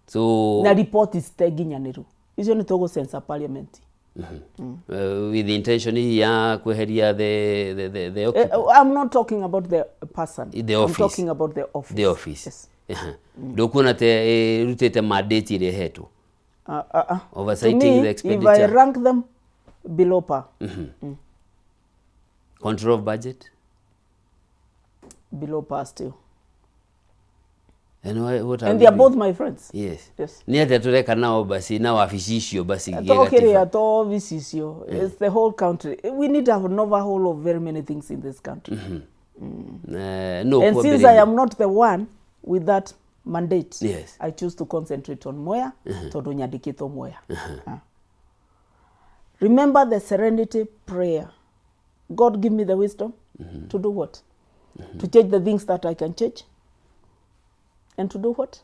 So na report is teginyaniru. Icio ni togo censor parliament. With the intention ya kweheria the occupant. I'm not talking about the person. The office. I'm talking about the office. The office. Yes. Dokuona te rutete mandate ile hetu. Oversighting the expenditure. If I rank them below par. Control of budget? Below par still. And what and they are both my friends. Yes. Yes. Ni ati tureka nao basi na waficisio basi gega. To visisio. It's the whole country. We need to have an overhaul of very many things in this country. No. And since I am not the one with that mandate, yes, I choose to concentrate on Mwea. Tondu nyandikitwo Mwea. Remember the serenity prayer. God give me the wisdom to do what? To change the things that I can change. And to do what?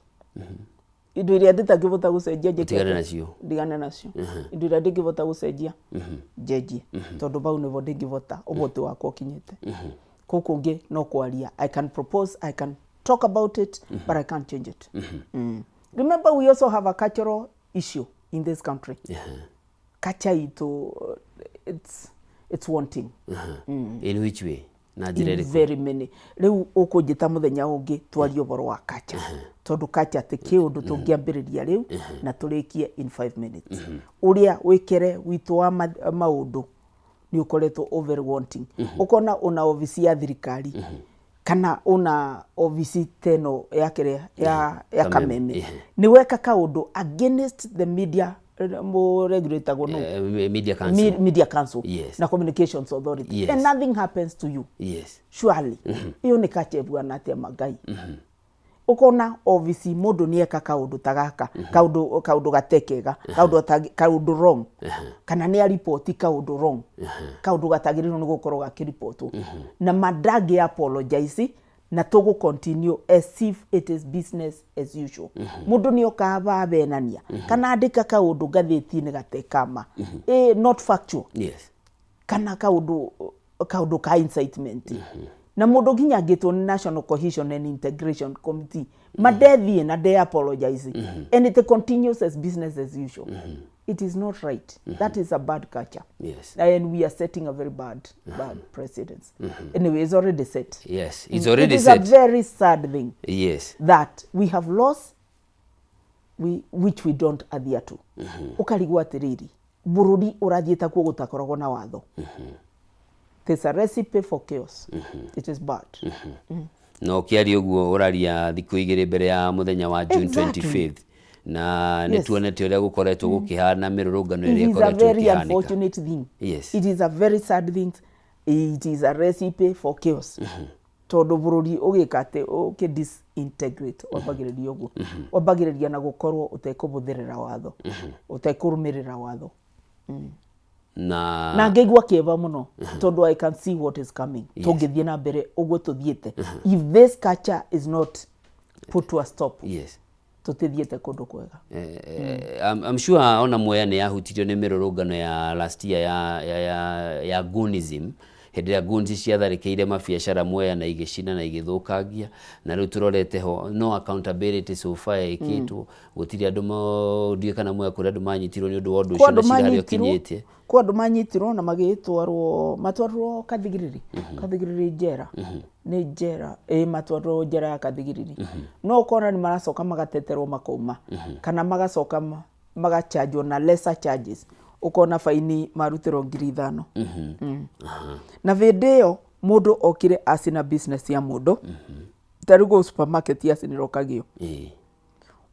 Indo iria nditangĩvota gũcenjia ndigane nacio. Indo iria ndingĩvota gũcenjia njenjie. Tondu bau nĩvo ndingĩvota ũvoti wakwa ũkinyĩte. Kũu kũngĩ no kwaria. I can propose, I can talk about it, but I can't change it. Remember, we also have a cultural issue in this country. Culture itu, it's wanting. In which way? In very many. Riu ukujita muthenya ungi twario boro wa culture. Tondu culture ti kiundu tungiambiriria riu na turikie in 5 minutes. Uria wikere witu wa maundu ni ukoretwo over wanting. Ukona una ofisi ya thirikari kana una ofisi teno ya kameme. Ni weka kaundu against the media regulator media council yes, na communications authority, yes, and nothing happens to you. Yes. Surely iyo ni kachebu anate magai. Ukona office modo ni eka kaundu tagaka kaundu gatekega kaundu wrong kana ni report kaundu wrong kaundu gatagirino ni gukorwo gakiripoto na madagi apologize na tugu continue as if it is business as usual. Mundu ni okaba benania kana andika kaundu gatheti-ini gatekama not factual. Yes. Kana kaundu ka incitement. Na mundu ginya ngitwo ni National Cohesion and Integration Committee madethi na they apologize and it continues as business as usual. It is not right. That is a bad culture. Yes. And we are setting a very bad precedence. Anyway, it's already set. Yes, it's already set. It is a very sad thing. Yes. That we have lost which we don't adhere to. Ukarigwa atiriri. Bururi urathieta kuo gutakoragwo na watho. There's a recipe for chaos. It is bad. No kiari uguo uraria thiku igiri mbere ya muthenya wa June 25th. Na nituonete uria gukoretwo gukihana mirurungano iria ikoretwo ikihanika. It is a very unfortunate thing. Yes. It is a very sad thing. It is a recipe for chaos. Tondu bururi ugikate disintegrate wabagiriria uguo. Wabagiriria na gukorwo utekubuthirira watho. Utekurumirira watho. Na ngegwa kieva muno tondu I can see what is coming. Tungithie na mbere uguo tuthiete. If this culture is not put to a stop. Yes. Tutithiete kundu kwega. I'm sure ona Mwea ni yahutirio ni mirurungano ya last year ya goonism. Hĩndĩ ĩrĩa goons ciatharĩkĩire mabiacara Mwea na igĩcina na igĩthũkangia, na rĩu tũrorete ho no accountability so far ĩkĩtwo, gũtirĩ andũ ndiũĩ kana Mwea kũrĩ andũ manyitirwo nĩ ũndũ wa ũndũ ũcio na cirarĩ ũkinyĩtie. Kwa andũ manyitirwo na matwarwo kathigiriri njera. Nĩ njera matwarwo njera ya kathigiriri. No ukona ni maracoka magateterwo makauma kana magacoka magachargewo na lesser charges. Ukona faini marutirwo 5,000. Na video mundu okire asina business ya mundu tarugo supermarket yasinirokagio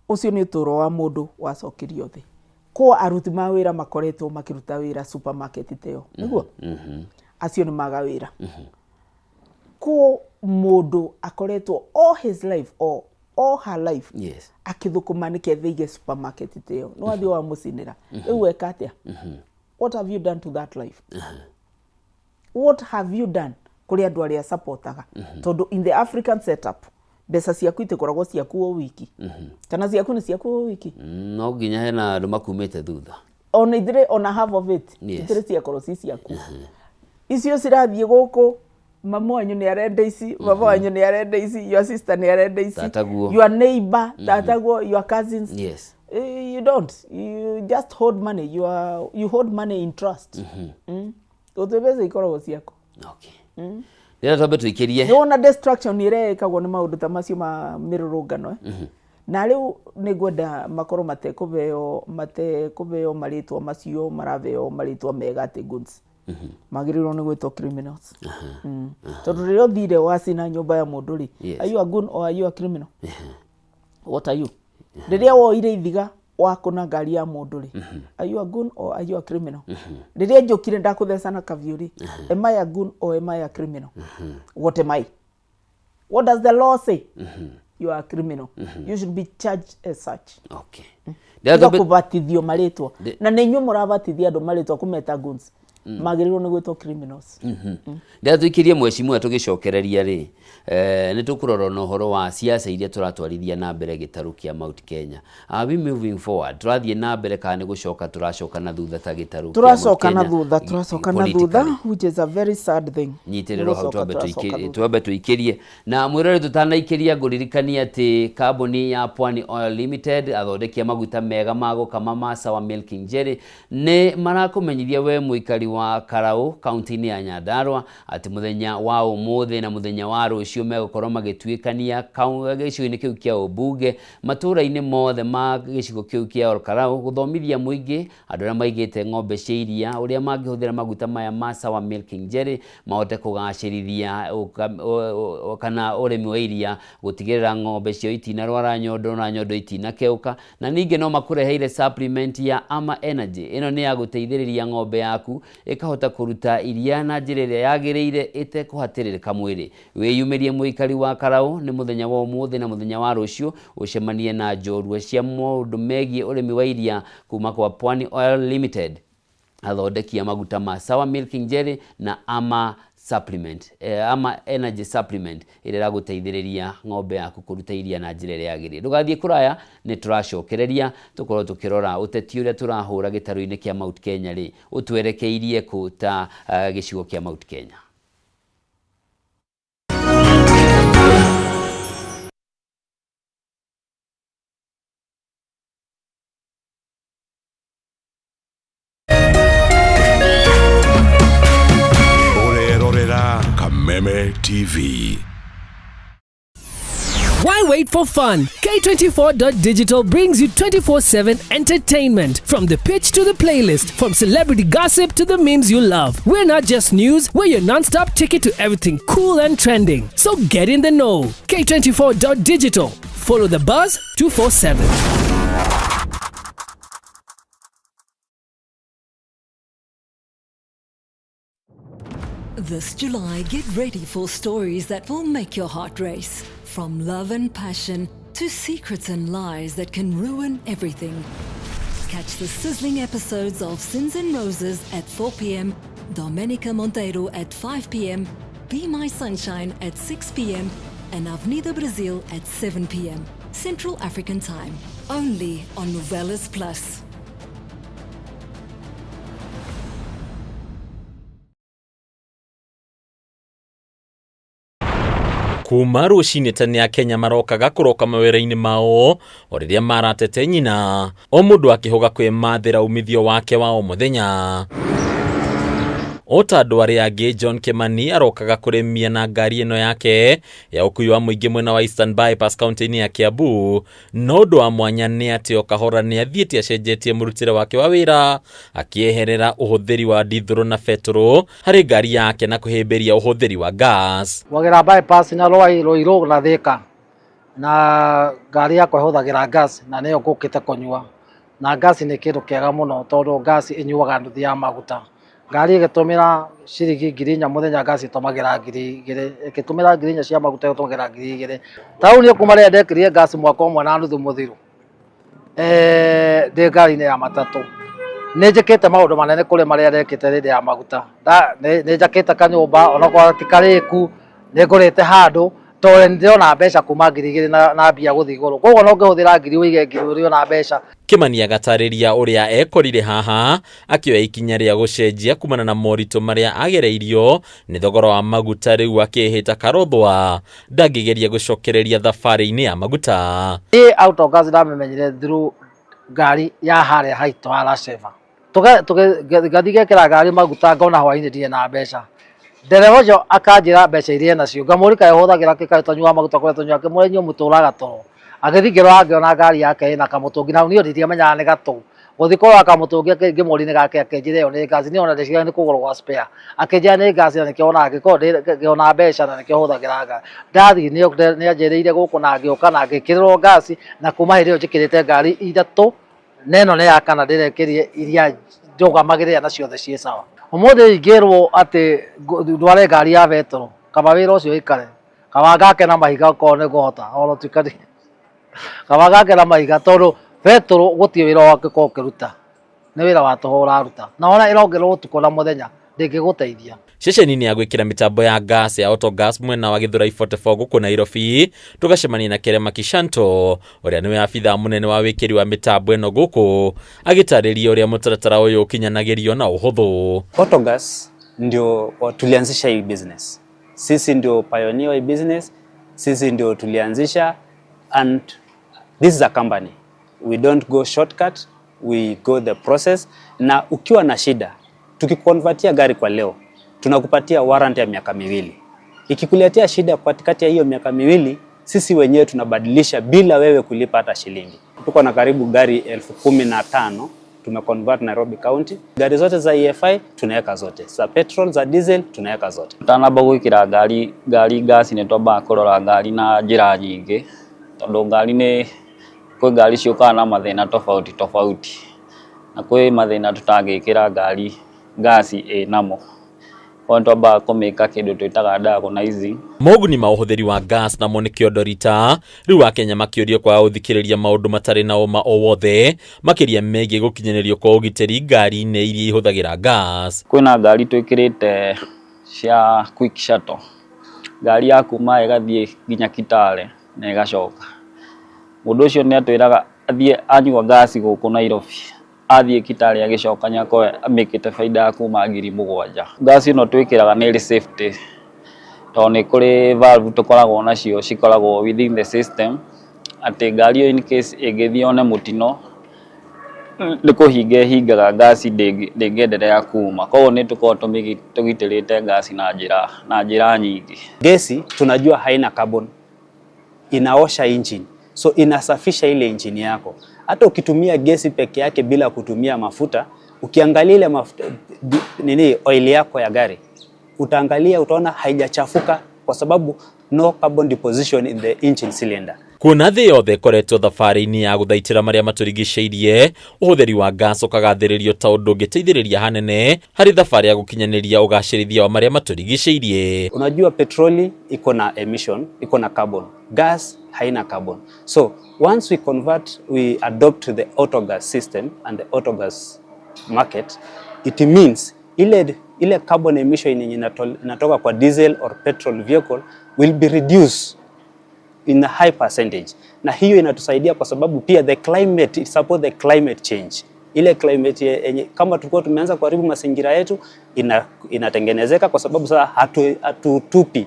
ucio ni uturo wa mundu wacokirio thi kwa aruti mawira makoretwo makiruta wira supermarket teo niguo acio ni magawira kwa mundu akoretwo all his life or all her life akithukuma ni kethe supermarket teo no athi wa mucinira riu ekatia what have you done to that life what have you done kuri andu aria supportaga tondu in the African setup mbeca ciaku itikoragwo ciaku o wiki kana ciaku ni ciaku o wiki no nginya hena andu makumite thutha ona ithire ona half of it ithire ciakorwo ciaku icio cirathie guku mama wanyu ni arenda ici baba wanyu ni arenda ici your sister ni arenda ici your neighbor tataguo your cousins you don't you just hold money you hold money in trust utebeza ikoragwo ciako Nira tobe tuikirie no na destruction irekagwo ni maundu ta macio ma mirurungano na riu ni gwenda makoro matekubeo maritwa macio maraveo maritwa mega ati goods magirirwo ni gwitwo criminals tondu ririo thire wasina nyumba ya mundu ri are you a goon or are you a criminal what are you riria woire ithiga wakuna ngari ya mundu ri are you a goon or are you a criminal riria njokire ndakutheca na kaviu ri am I a goon or am I a criminal what am I what does the law say you are a criminal you should be charged as such ndio kubatithio maritwa na nenyu murabatithia andu maritwa kumeta goons magirirwo ni gwitwo criminals ndio tuikirie mwecimu tugicokereria ri ni tukurora no horo wa siasa iria turatwarithia na mbere gitaru kia Mount Kenya we moving forward turathie na mbere kana ni gucoka turacoka na thutha ta gitaru kia turacoka na thutha which is a very sad thing nyitiriro hau twambe tuikirie na mwirore tutanaikiria nguririkania ati kambuni ya Pwani Oil Limited athondekia maguta mega mago kama masa wa milking jerry ni marakumenyithia we muikari wa Karau kaunti-ini ya Nyandarua ati muthenya wa umuthi na muthenya wa rucio megukorwo magituikania gicigo-ini kiu kia ubunge matura-ini mothe ma gicigo kiu kia Karau guthomithia muingi andu aria maigite ng'ombe cia iria uria mangihuthira maguta maya masa wa milking jerry mahote kugacirithia kana urimi wa iria gutigirira ng'ombe cio itina rwara nyondo na nyondo itina keuka na ningi no makureheire supplement ya Ama Energy ino ni ya guteithiriria ng'ombe yaku ikahota kuruta iria na njira iria yagiriire itekuhatiririka mwiri wiyumirie muikari wa Karau ni muthenya wa umuthi na muthenya wa rucio ucemanie na njorua cia maundu megie urimi wa iria kuma kwa Pwani Oil Limited athondekia maguta ma Sawa Milking Jerry na Ama supplement ama energy supplement ire ra guteithiriria ng'ombe yaku kuruta iria na njira ria yagĩrĩire. Ndugathie kuraya, ni turacokereria tukorwo tukirora uteti uria turahura gitaru-ini kia Mount Kenya ri utwerekeirie ku ta gicigo kia Mount Kenya. TV. Why wait for fun? K24.digital brings you 24/7 entertainment. From the pitch to the playlist, from celebrity gossip to the memes you love. We're not just news, we're your non-stop ticket to everything cool and trending. So get in the know. K24.digital. Follow the buzz 247. This July, get ready for stories that will make your heart race. From love and passion to secrets and lies that can ruin everything. Catch the sizzling episodes of Sins and Roses at 4 p.m, Domenica Monteiro at 5 p.m, Be My Sunshine at 6 p.m, and Avenida Brazil at 7 p.m, Central African Time. Only on Novelas Plus. Kuma rucinĩ tene ya Kenya marokaga kuroka mawĩra-inĩ mao o rĩrĩa maratete nyina, o mũndũ akĩhoga kwĩmathĩra umithio wake wa o mũthenya. O ta andũ arĩa angĩ, John Kimani arokaga kũrĩmia na ngari ĩno yake ya ũkui wa mũingĩ mwena wa Eastern Bypass kaunti-inĩ ya Kiambu. No ũndũ wa mwanya nĩ atĩ o kahora nĩ athiĩte acenjetie mũrutĩre wake wa wĩra, akĩeherera ũhũthĩri wa dithũrũ na betũrũ harĩ ngari yake na kũhĩmbĩria ũhũthĩri wa gas. Wagera bypass na Roiro na Thika na ngari yakwa ĩhũthagĩra gas na nĩyo ngũkĩte kũnyua, na gas nĩ kĩndũ kĩega mũno tondũ gas ĩnyuaga nduthi ya maguta. Ngari ĩgĩtũmĩra ciringi 4,000 mũthenya, gas ĩtũmagĩra 2,000, ĩgĩtũmĩra 4,000 cia maguta ĩtũmagĩra 2,000. Taũni kuma rĩrĩa ndekĩrire gas mwaka ũmwe na nuthu mũthiru ndĩ ngari-inĩ ya matatũ, nĩ njĩkĩte maũndũ manene kũrĩ marĩa ndekĩte rĩrĩa ya maguta. Nĩ njakĩte kanyũmba onakorwo ti karĩku, nĩ ngũrĩte handũ tondũ ndĩrona mbeca kuma 2,000 na mbia gũthiĩ igũrũ, koguo no ngĩhũthĩra 1,000 ũige 1,000 ũrĩona mbeca. Kimani agatarĩria ũrĩa ekorire haha, akĩoya ikinya rĩa gũcenjia kumana na moritũ marĩa agereirio nĩ thogora wa maguta, rĩu akĩhĩta karothwa ndangĩgeria gũcokereria thabarĩ-inĩ ya maguta. Utongoria ndamĩmenyire through ngari ya harĩa haitũ Araceva, tũgathiĩ gekĩra ngari maguta, ngona hwainĩ ndirĩ na mbeca. Ndereba ũcio akanjĩra mbeca iria nacio, ngamũrĩka ũhũthagĩra kĩkaĩ tũnyua maguta kũrĩa tũnyua, akĩmũrĩa inyuĩ mũtũraga toro. Agĩthiĩ ngĩrora ngĩona ngari yake ĩna kamũtũngi, na niĩ ndiamenyaga nĩ gatũ. Gũthiĩ kũrora kamũtũngi ngĩmũria nĩ gake, akĩnjĩra ĩyo nĩ gas, niĩ ona ndeciria nĩ kũgũrwo gwa spare. Akĩnjĩra nĩ gas na nĩkĩo onaga ngĩona mbeca na nĩkĩo hũthagĩra gas. Ndathiĩ nĩ anjĩrĩire gũkũ na ngĩũka na ngĩkĩrĩrwo gas, na kuma hĩndĩ ĩyo njĩkĩrĩte ngari 3 na ĩno nĩ ya kana ndĩrekĩrire iria njũgamagĩrĩra na ciothe ciĩ sawa. Ũmũthĩ ingĩrwo atĩ ndware ngari ya betũrũ, kaba wĩra ũcio ĩikare, kaba ngake na mahiga okorwo nĩ ngũhota, ona tuikari kaba ngake na mahiga tondũ betũrũ gũtirĩ wĩra wake ko ũkĩruta, nĩ wĩra wa tũhũ ũraruta, na ona ĩrongererwo ũtukũ na mũthenya ndĩngĩgũteithia. Ceceni-inĩ ya gwĩkĩra mĩtambo ya gas ya Autogas mwena wa Githurai 44 gũkũ Nairobi, tũgacemania na Kerema Kishanto, ũrĩa nĩwe abithaa mũnene wa wĩkĩri wa mĩtambo ĩno gũkũ, agĩtarĩria ũrĩa mũtaratara ũyũ ũkinyanagĩrio na ũhũthũ. Autogas ndio tulianzisha hii business. Sisi ndio pioneer hii business, sisi ndio tulianzisha, and this is a company. We don't go shortcut, we go the process. Na ukiwa na shida, tukikonvertia gari kwa leo, tunakupatia warranty ya miaka 2. Ikikuletea shida katikati ya hiyo miaka 2, sisi wenyewe tunabadilisha bila wewe kulipa hata shilingi. Tuko na karibu gari 15,000 tumeconvert Nairobi County. Gari zote za EFI tunaweka zote, za petrol, za diesel tunaweka zote. Tanamba gwĩkĩra ngari gas nĩ twambaga kũrora ngari na njĩra nyingĩ, tondũ ngari nĩ kwĩ ngari ciũkaga na mathĩna tofauti, na kwĩ mathĩna tutangĩkĩra ngari gasi namo, kwa twambaga kũmĩka kĩndũ twĩtaga diagnosing. Moguni ma ũhũthĩri wa gas namo nĩ kĩondo rita, rĩu Akenya makĩũrio kwa gũthikĩrĩria maũndũ matarĩ na ũma o wothe makĩria megiĩ gũkinyanĩrio kwa ũgitĩri ngari-inĩ iria ihũthagĩra gas. Kwĩna ngari twĩkĩrĩte cia quick shuttle ngari ya kuma igathie nginya Kitale na igacoka mundu ucio ni atwiraga athie anyua gas guku Nairobi athie Kitale agicoka nyako amikite faida ya kuma 7,000 gas ino twikiraga ni safety to ni kuri valve tukoragwo nacio cikoragwo within the system ati ngari in case igithio ne mutino hingaga gas ndingenderea kuma kwa ni tuko tugitirite gas na njira nyingi. Gesi tunajua haina carbon, inaosha engine, so inasafisha ile engine yako. Hata ukitumia gesi peke yake bila kutumia mafuta, ukiangalia ile mafuta oil yako ya gari, utaangalia utaona haijachafuka kwa sababu no carbon deposition in the engine cylinder. Kuna thĩ yothe koretwo thabarĩ-inĩ ya gũthaitĩra marĩa matũrigicĩirie, ũhũthĩri wa gas ũkagathĩrĩrio ta ũndũ ũngĩteithĩrĩria hanene harĩ thabarĩ ya gũkinyanĩria ũgacĩrithia wa marĩa matũrigicĩirie. Unajua petroli iko na emission, iko na carbon. Gas haina carbon. So once we adopt the autogas system and the autogas market, it means ile carbon emission yenye inatoka kwa diesel or petrol vehicle will be reduced in a high percentage. Na hiyo inatusaidia kwa sababu pia the climate, it support the climate change. Ile climate yenye kama tulikuwa tumeanza kuharibu mazingira yetu inatengenezeka kwa sababu sasa hatutupi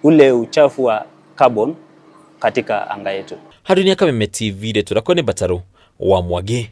ule uchafu wa carbon katika anga yetu. Hadunia Kameme TV de turakone Bataro wa Mwagi.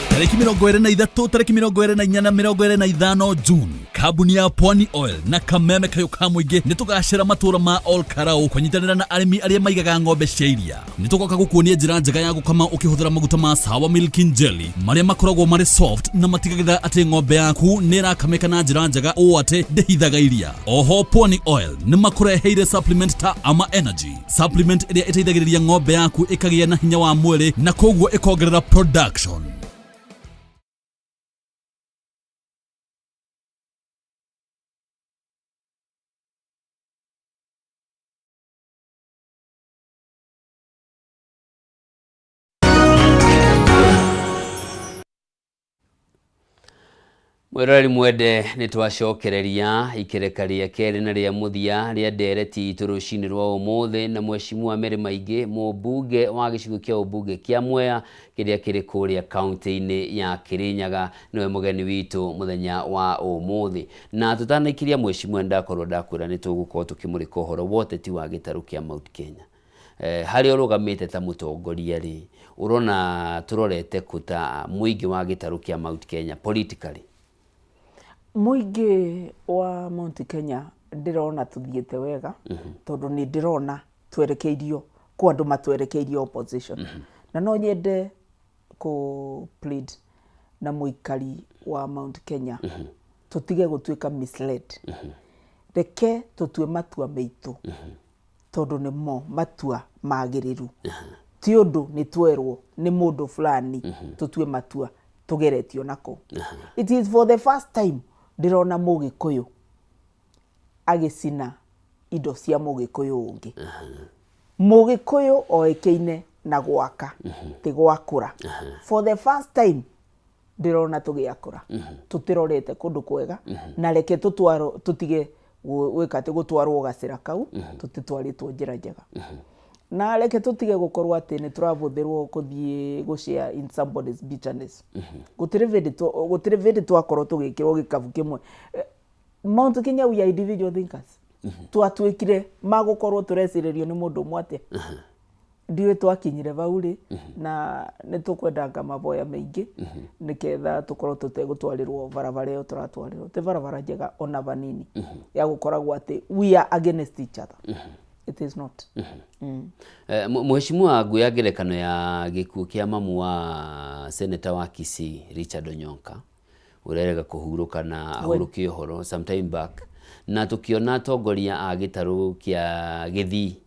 Tariki 23 tariki 24 25 June kabuni ya Pwani Oil na Kameme Kayuka Mwingi nitugacira matura ma All Karau kunyitanira na arimi aria maigaga ng'ombe cia iria. Nitugoka gukuonia njira njega ya gukama ukihuthira maguta ma Sawa Milking Jelly maria makoragwo mari soft na matigagira ati ng'ombe yaku ni irakameka na njira njega o ati ndehithaga iria. Oho Pwani Oil ni makureheire supplement ta Ama Energy, supplement iria iteithagiriria ng'ombe yaku ikagia na hinya wa mwiri na koguo ikongerera production. Mwirori mwende nitwacokereria ikereka ria keri na ria muthia ria ndereti itu rucini rwa umuthi na Mheshimiwa Maingi mũmbunge wa gicigo kia ũmbunge kia Mwea kiria kiri kuria kaunti-ini ya Kirinyaga niwe mugeni witu muthenya wa umuthi na tutanakiria Mheshimiwa ndakorwo ndakwira nitugukorwo tukimurika uhoro wote ti wa gitaru kia Mount Kenya. Hari urugamite ta mutongoria ri urona turorete kuta muingi wa gitaru kia Mount Kenya politically. Mwingi wa Mount Kenya ndirona tuthiete wega tondu ni ndirona twerekeirio kwa andu matwerekeirio opposition na no nyende ku plead na muikari wa Mount Kenya tutige gutwika misled reke tutue matua meitu tondu ni mo matua magiriru ti undu ni twerwo ni mundu fulani tutue matua tugeretio nako. It is for the first time ndirona Mugikuyu agicina indo cia Mugikuyu ungi. Mugikuyu oekeine na gwaka ti gwakura. For the first time ndirona tugiakura. Tutirorete kundu kwega na reke tutige wikate gutwarwo gacira kau tutitwaritwo njira njega. Na reke tutige gukorwo ati ni turavuthirwo kuthie gushare in somebody's bitterness. Gutire vindi twakorwo tugikirwo gikavu kimwe. Mount Kenya we are individual thinkers. Twatwikire magukorwo tureciririo ni mundu mwate. Ndiwe twakinyire vauri na nitukwendanga mavoya maingi niketha tukorwo tutegutwarirwo barabara yo turatwarirwo te barabara njega ona vanini ya gukoragwo ati we are against each other. It is not. Mheshimiwa Nguya ngerekano ya gikuo kia mamu wa Senator wa Kisii Richard Onyonka urerega kuhuruka na ahuruki uhoro sometime back na tukiona atongoria a gitaru kia Githii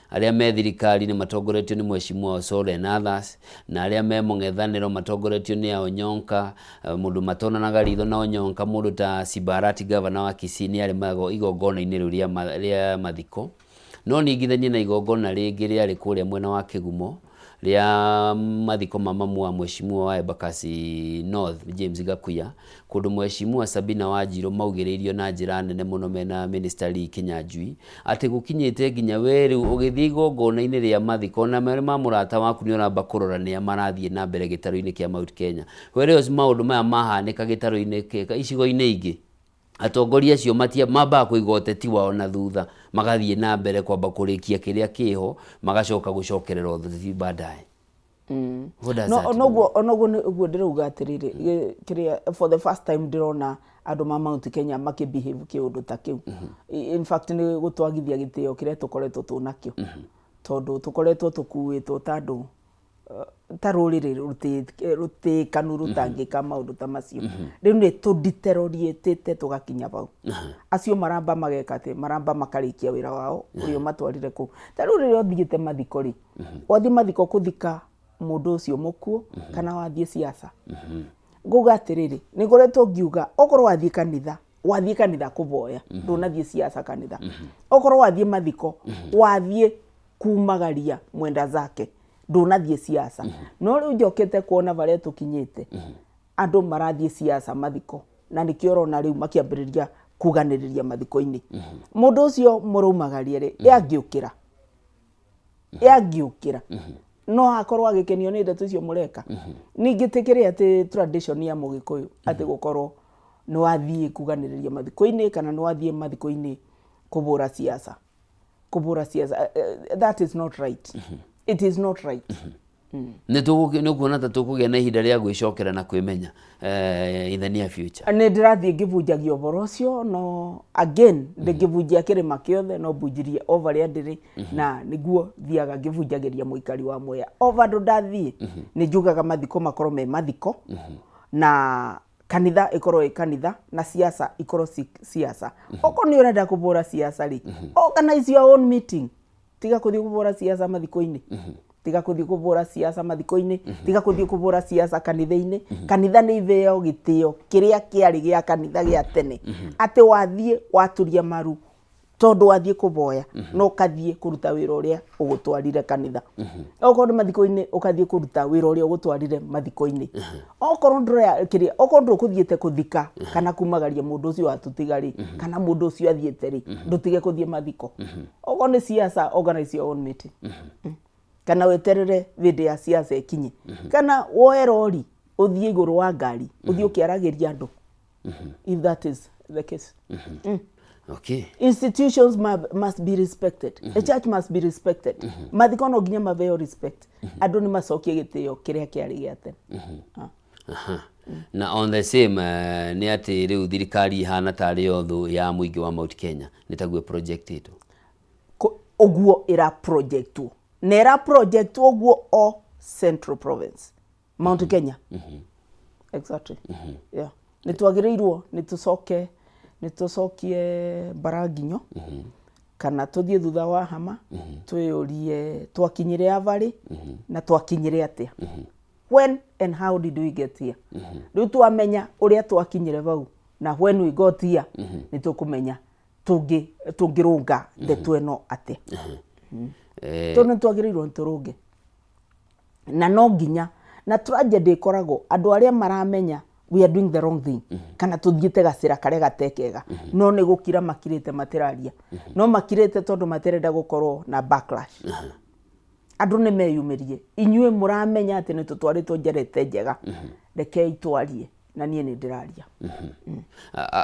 aria me thirikari ni matongoretio ni Mheshimiwa Osoro and others na aria me mung'ethaniro matongoretio ni Onyonka mundu matonanaga ritho na Onyonka mundu ta Sibarati governor wa Kisii ni ari mago igongona-ini ria mathiko no ningithanie na igongona ringi riari kuria mwena wa Kigumo ria mathiko mamamu wa mheshimiwa wa Embakasi North James Gakuya kundu mheshimiwa Sabina Wanjiru maugiririo na njira nene muno mena Minister Lee Kinyanjui ati gukinyite nginya weru ugithii gongona-ini ria mathiko na ma murata waku ni uramba kurorania marathie na mbere gitaro-ini kia Mount Kenya whereas maundu maya mahanika gitaro-ini icigo-ini ingi atongoria acio mamba kuiga uteti wao na thutha magathie na mbere kwamba kurikia kiria kiho magacoka gucokerera uteti baadaye. Onoguo ndirauga atiriri kiria for the first time ndirona andu ma Mount Kenya makibehave kiundu ta kiu. In fact ni gutwagithia gitio kiria tukoretwo tunakio tondu tukoretwo tukuitwo tandu tarurire rutikanu rutangika maundu ta macio riu ni tuditerorietete tugakinya bau acio maramba magekate maramba makarikia wira wao urio matwarire ku tarurire othigite mathiko ri othi mathiko kuthika mundu ucio mukuo kana wathie siasa nguga atiriri ni ngoretwo ngiuga okorwo wathie kanitha kuboya ndunathie siasa kanitha okorwo wathie mathiko wathie kumagaria mwenda zake ndunathie siasa no riu njokete kuona baria tukinyite andu marathie siasa mathiko na nikio rona riu makiambiriria kuganiriria mathiko-ini mundu ucio murumagaria ri yagiukira no akorwo agikenio ni ndeto icio mureka ningitikire ati tradition ya Mugikuyu ati gukorwo no wathie kuganiriria mathiko-ini kana no wathie mathiko-ini kubura siasa that is not right. It is not right. Ni kuona ta tukugia na ihinda ria gwicokera na kwimenya in the near future. Ne ndirathie ngibunjagia uboro ucio no again ngibunjia kirima kiothe no bunjirie over ya ndiri na niguo thiaga ngibunjagiria muikari wa Mwea over ndo ndathie ni njugaga mathiko makorwo me mathiko na kanitha ikorwo kanitha na siasa ikorwo siasa oko ni urenda kubura siasa ri organize your own meeting tiga kuthii kubura siasa mathiko-ini tiga kuthii kubura siasa mathiko-ini tiga kuthii kubura siasa kanitha-ini kanitha ni itheo gitio kiria kiari gia kanitha gia tene ati wathie waturia maru tondu wathie kuboya no kathie kuruta wira uria ugutwarire kanitha okorwo mathiko-ini ukathie kuruta wira uria ugutwarire mathiko-ini okorwo ndro kiria okorwo ndro kuthiete kuthika kana kumagaria mundu ucio watutigari kana mundu ucio athiete ri ndutige kuthie mathiko okorwo ni siasa organize your own meeting kana weterere video ya siasa ikinye kana woe rori uthie iguru wa ngari uthie ukiaragiria andu if that is the case. Okay. Institutions must be respected. The church must be respected. Mathiko no nginya maveo respect. Andu ni macokie gitio kiria kiari gia tene. Na on the same ni ati riu thirikari hana tari yothu ya muingi wa Mount Kenya nitague project ito oguo ira project nera project oguo o Central Province Mount Kenya. Exactly. Yeah. Nitwagirirwo nitucokie baraginyo kana tuthie thutha wa hama twiyurie twakinyire avari na twakinyire atia when and how did we get here riu twamenya uria twakinyire bau na when we got here nitukumenya tungirunga ndeto eno atia tone twagirirwo nturunge na no nginya na tragedy ikoragwo andu aria maramenya we are doing the wrong thing kana tuthiete gacira kare gatekega no ni gukira makirite matiraria no makirite tondu materenda gukorwo na backlash andu ni meyumirie inyue muramenya ati ni tutwaritwo njerete njega reke itwarie na nie ni ndiraria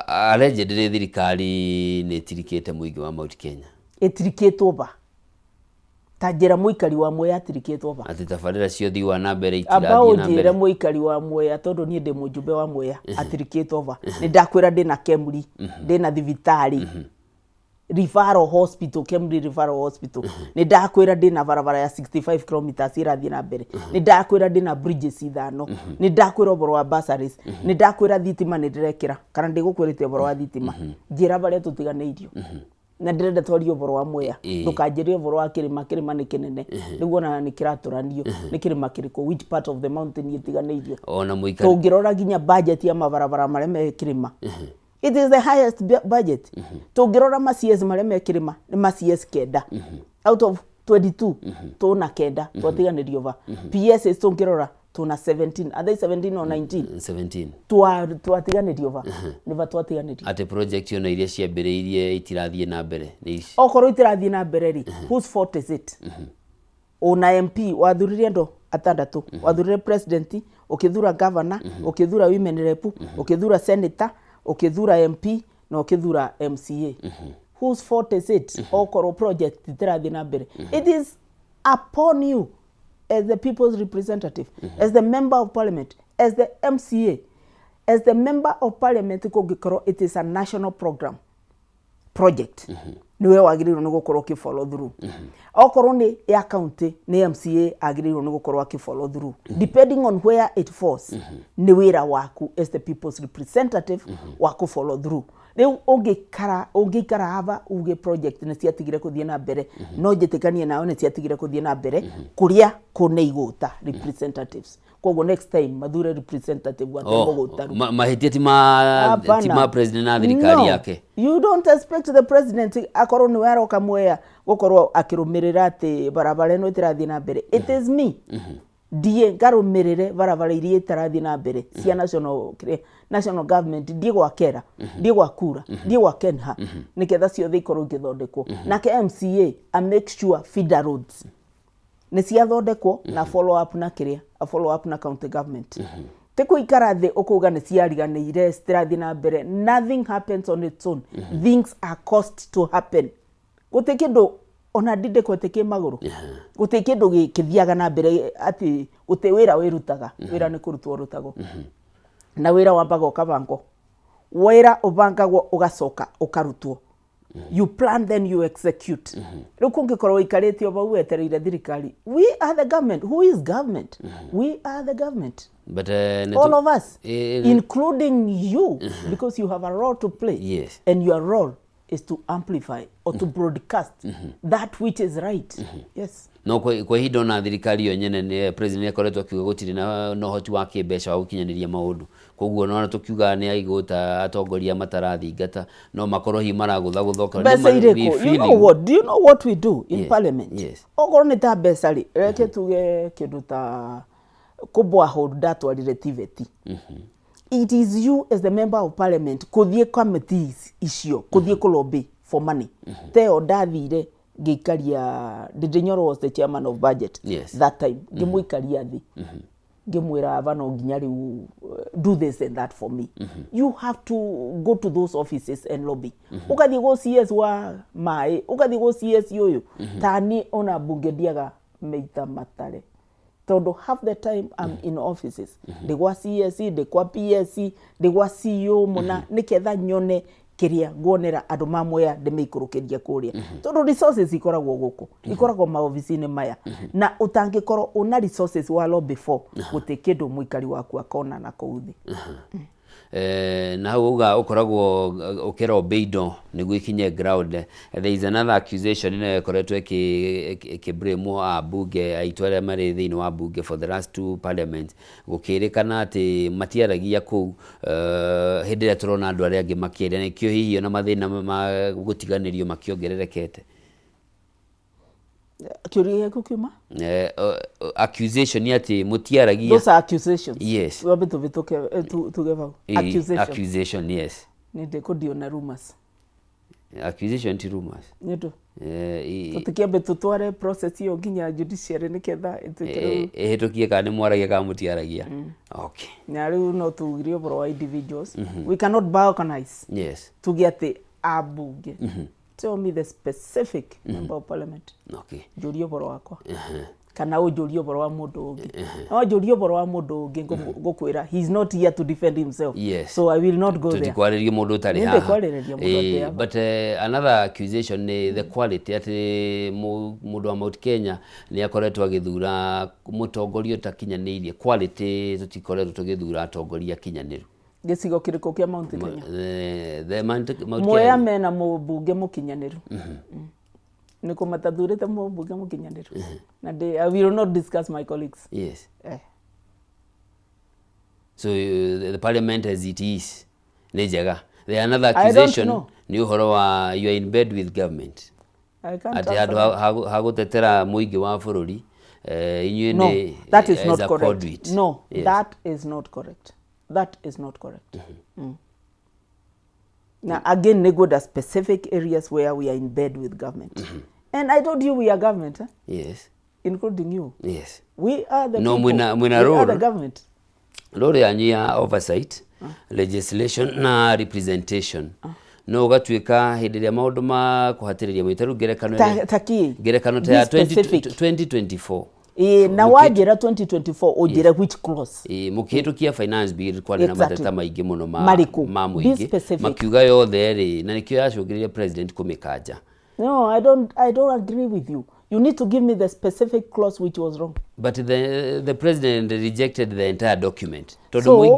allegedly thirikari ni tirikite muingi wa Mount Kenya itirikitwo ba tajira muikari wa Mwea atirikitwo ba ati tabarira cio thi wa nambere itirathie nambere njira muikari wa Mwea tondu nie ndi mujumbe wa Mwea atirikitwo ba ni ndakwira ndi na Kemri ndi na thibitari referral hospital Kemri referral hospital ni ndakwira ndi na barabara ya 65 km irathie na mbere ni ndakwira ndi na bridges ithano ni ndakwira boro wa bursaries ni ndakwira thitima ni ndirekira kana ndigukwirite boro wa thitima njira baria tutiganeirio na ndirenda twario boro wa Mwea ndukanjirie boro wa kirima ni kinene niguo na ni kiraturanio ni kirima kiriko which part of the mountain yitiganeirio ona muikari tungirora ginya budget ya mabarabara maria me kirima it is the highest budget tungirora macs maria me kirima ni macs kenda out of 22 tuna kenda twatiganirio va PSs tungirora tuna 17 are they 17 or 19 17 twatiganirio va ni va twatiganirio ate project yona iria ciambiriirie itirathie na mbere ni ici okoro itirathie na mbere ri whose fault is it una MP wathuririe ndo atandatu wathurire president ukithura governor ukithura women rep ukithura senator ukithura MP na ukithura MCA whose fault is it okoro project itirathie na mbere it is upon you as the people's representative as the member of parliament as the MCA as the member of parliament kugikoro it is a national project niwe wagirirwo ni gukorwo ki follow through okorwo ni ya county ni MCA agirirwo ni gukorwo ki follow through depending on where it falls ni wira waku as the people's representative waku follow through riu ungikara hava uge project ni ciatigire kuthie na mbere no njitikanie nao ni ciatigire kuthie na mbere kuria kune igota representatives kogo next time mathure representative wa togota mahitia ti ma president na thirikari yake you don't expect the president akorwo ni waroka Mwea gukorwo akirumirira ati barabara no itirathie na mbere it is me die ngarumirire barabara iria itirathie na mbere cia national government die gwakera die gwakura die gwakenha niketha ciothe ikorwo igithondekwo nake MCA a make sure feeder roads ni ciathondekwo na follow up na kiria a follow up na county government teko ikara the okuga ni ciariganire stirathie na mbere nothing happens on its own things are caused to happen gutekindo ona ndinde kweteke maguru gutekindo githiaga na mbere ati gute wira wirutaga wira ni kurutwo rutago na wira wambaga ukabango wira ubangagwo ugacoka ukarutwo you plan then you execute rukungikorwo ikaretio bau etereire thirikari we are the government who is government we are the government but all of us including you because you have a role to play yes and your role is to amplify or to broadcast that which is right yes no kwa hindo na thirikari yo nyene ni president akoretwo akiuga gutiri na no hoti wa kimbeca wa gukinyaniria maundu koguo no tukiuga ni aigota atongoria matarathingata no makoro hi maragutha guthoka you know what do you know what we do in parliament yes ogoro ni ta besari reke tuge kindu ta kubwa hold that wa relativity it is you as the member of parliament kuthie committees icio kuthie lobby for money teo ndathire ngikaria Ndinyoro was the chairman of budget that time ngimuikaria thi ngimwira avano nginya riu do this and that for me you have to go to those offices and lobby ukathi go CS wa mai ukathi go CS yoyo tani ona bunge diaga meita matare todo half the time I'm in offices de gwa CSC de kwa PSC de gwa CEO mona niketha nyone kiria ngonera andu ma Mwea de meikurukiria kuria todo resources ikoragwo guku ikoragwo ma office-ini maya na utangikorwo una resources walo before gutekindu muikari waku akona na kuuthi na uga ukoragwo ukera obeido niguo ikinye ground there is another accusation ina koretwo kibremo a bunge aitwara mari thini wa bunge for the last two parliament gukirikana ati matiaragia ku hindira turona andu aria angi makiria nikio hihi na mathina ma gutiganirio makiongererekete Curie kukuma accusation yati mutiaragia those are accusations yes we beto together accusation yes ninde kodio na rumors accusation ti rumors neto tukiambe tutware process yo nginya judiciary niketha ehetokie kana mwaragia ka mutiaragia okay na riu no tugirio bro wa individuals we cannot balkanize yes tugiate abunge tell me the specific member of parliament okay jurio boro wakwa kana ujurio boro wa mundu ungi no jurio boro wa mundu ungi ngukwira he is not here to defend himself so I will not go there tukwaririe mundu tari ha but another accusation ni the quality ati mundu wa Mount Kenya ni akoretwo agithura mutongoria takinyanirie quality tutikoretwo tugithura atongoria kinyaniru gicigo kiriko kia Mount Kenya the Mount Mwea mena mubunge mukinyaniru niko matathurite mubunge mukinyaniru na I will not discuss my colleagues yes so the parliament as it is nejega the another accusation ni uhoro wa you are in bed with government ati handu hagutetera muingi wa bururi inyuĩ No, nĩ that is as not a correct. conduit. No, Yes. that is not correct. That is not correct. Now, again, they go to specific areas where we are in bed with government. And I told you we are government, Yes. including you. Yes. We are the No, people. mwina We are role. the government. Role yanyu ya oversight, legislation na representation. No gatuika hindi ria maundu ma kuhatiriria mwitaru ngerekano ngerekano ta ya 2024. Na wajira 2024 ujire which clause? Mukihitukia finance bill kwa na mateta maingi muno ma muingi makiuga yothe ri na nikio yacungiriria president kumikanja. No, I don't agree with you. You need to give me the specific clause which was wrong. But the president rejected the entire document. So,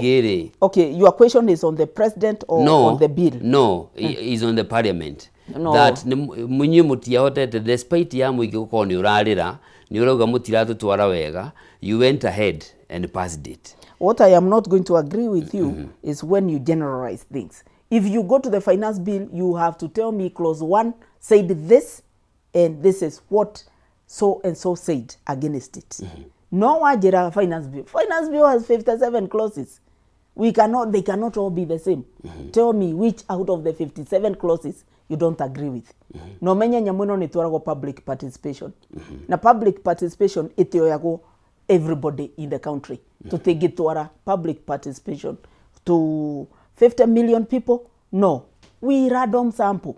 okay, your question is on the president or on the bill? No, is on the parliament. No. That munyi mutiahotete despite ya muingi gukorwo ni urarira ni urauga mutiratutwara wega, you went ahead and passed it. What I am not going to agree with you is when you generalize things. If you go to the finance bill, you have to tell me clause 1 said this, and this is what so and so said against it. No wajira finance bill. Finance bill has 57 clauses. They cannot all be the same. Tell me which out of the 57 clauses you don't agree with. No menya nyamuno ni twarago public participation. Na public participation itioyago everybody in the country. To take it to our public participation to 50 million people? No. We random sample.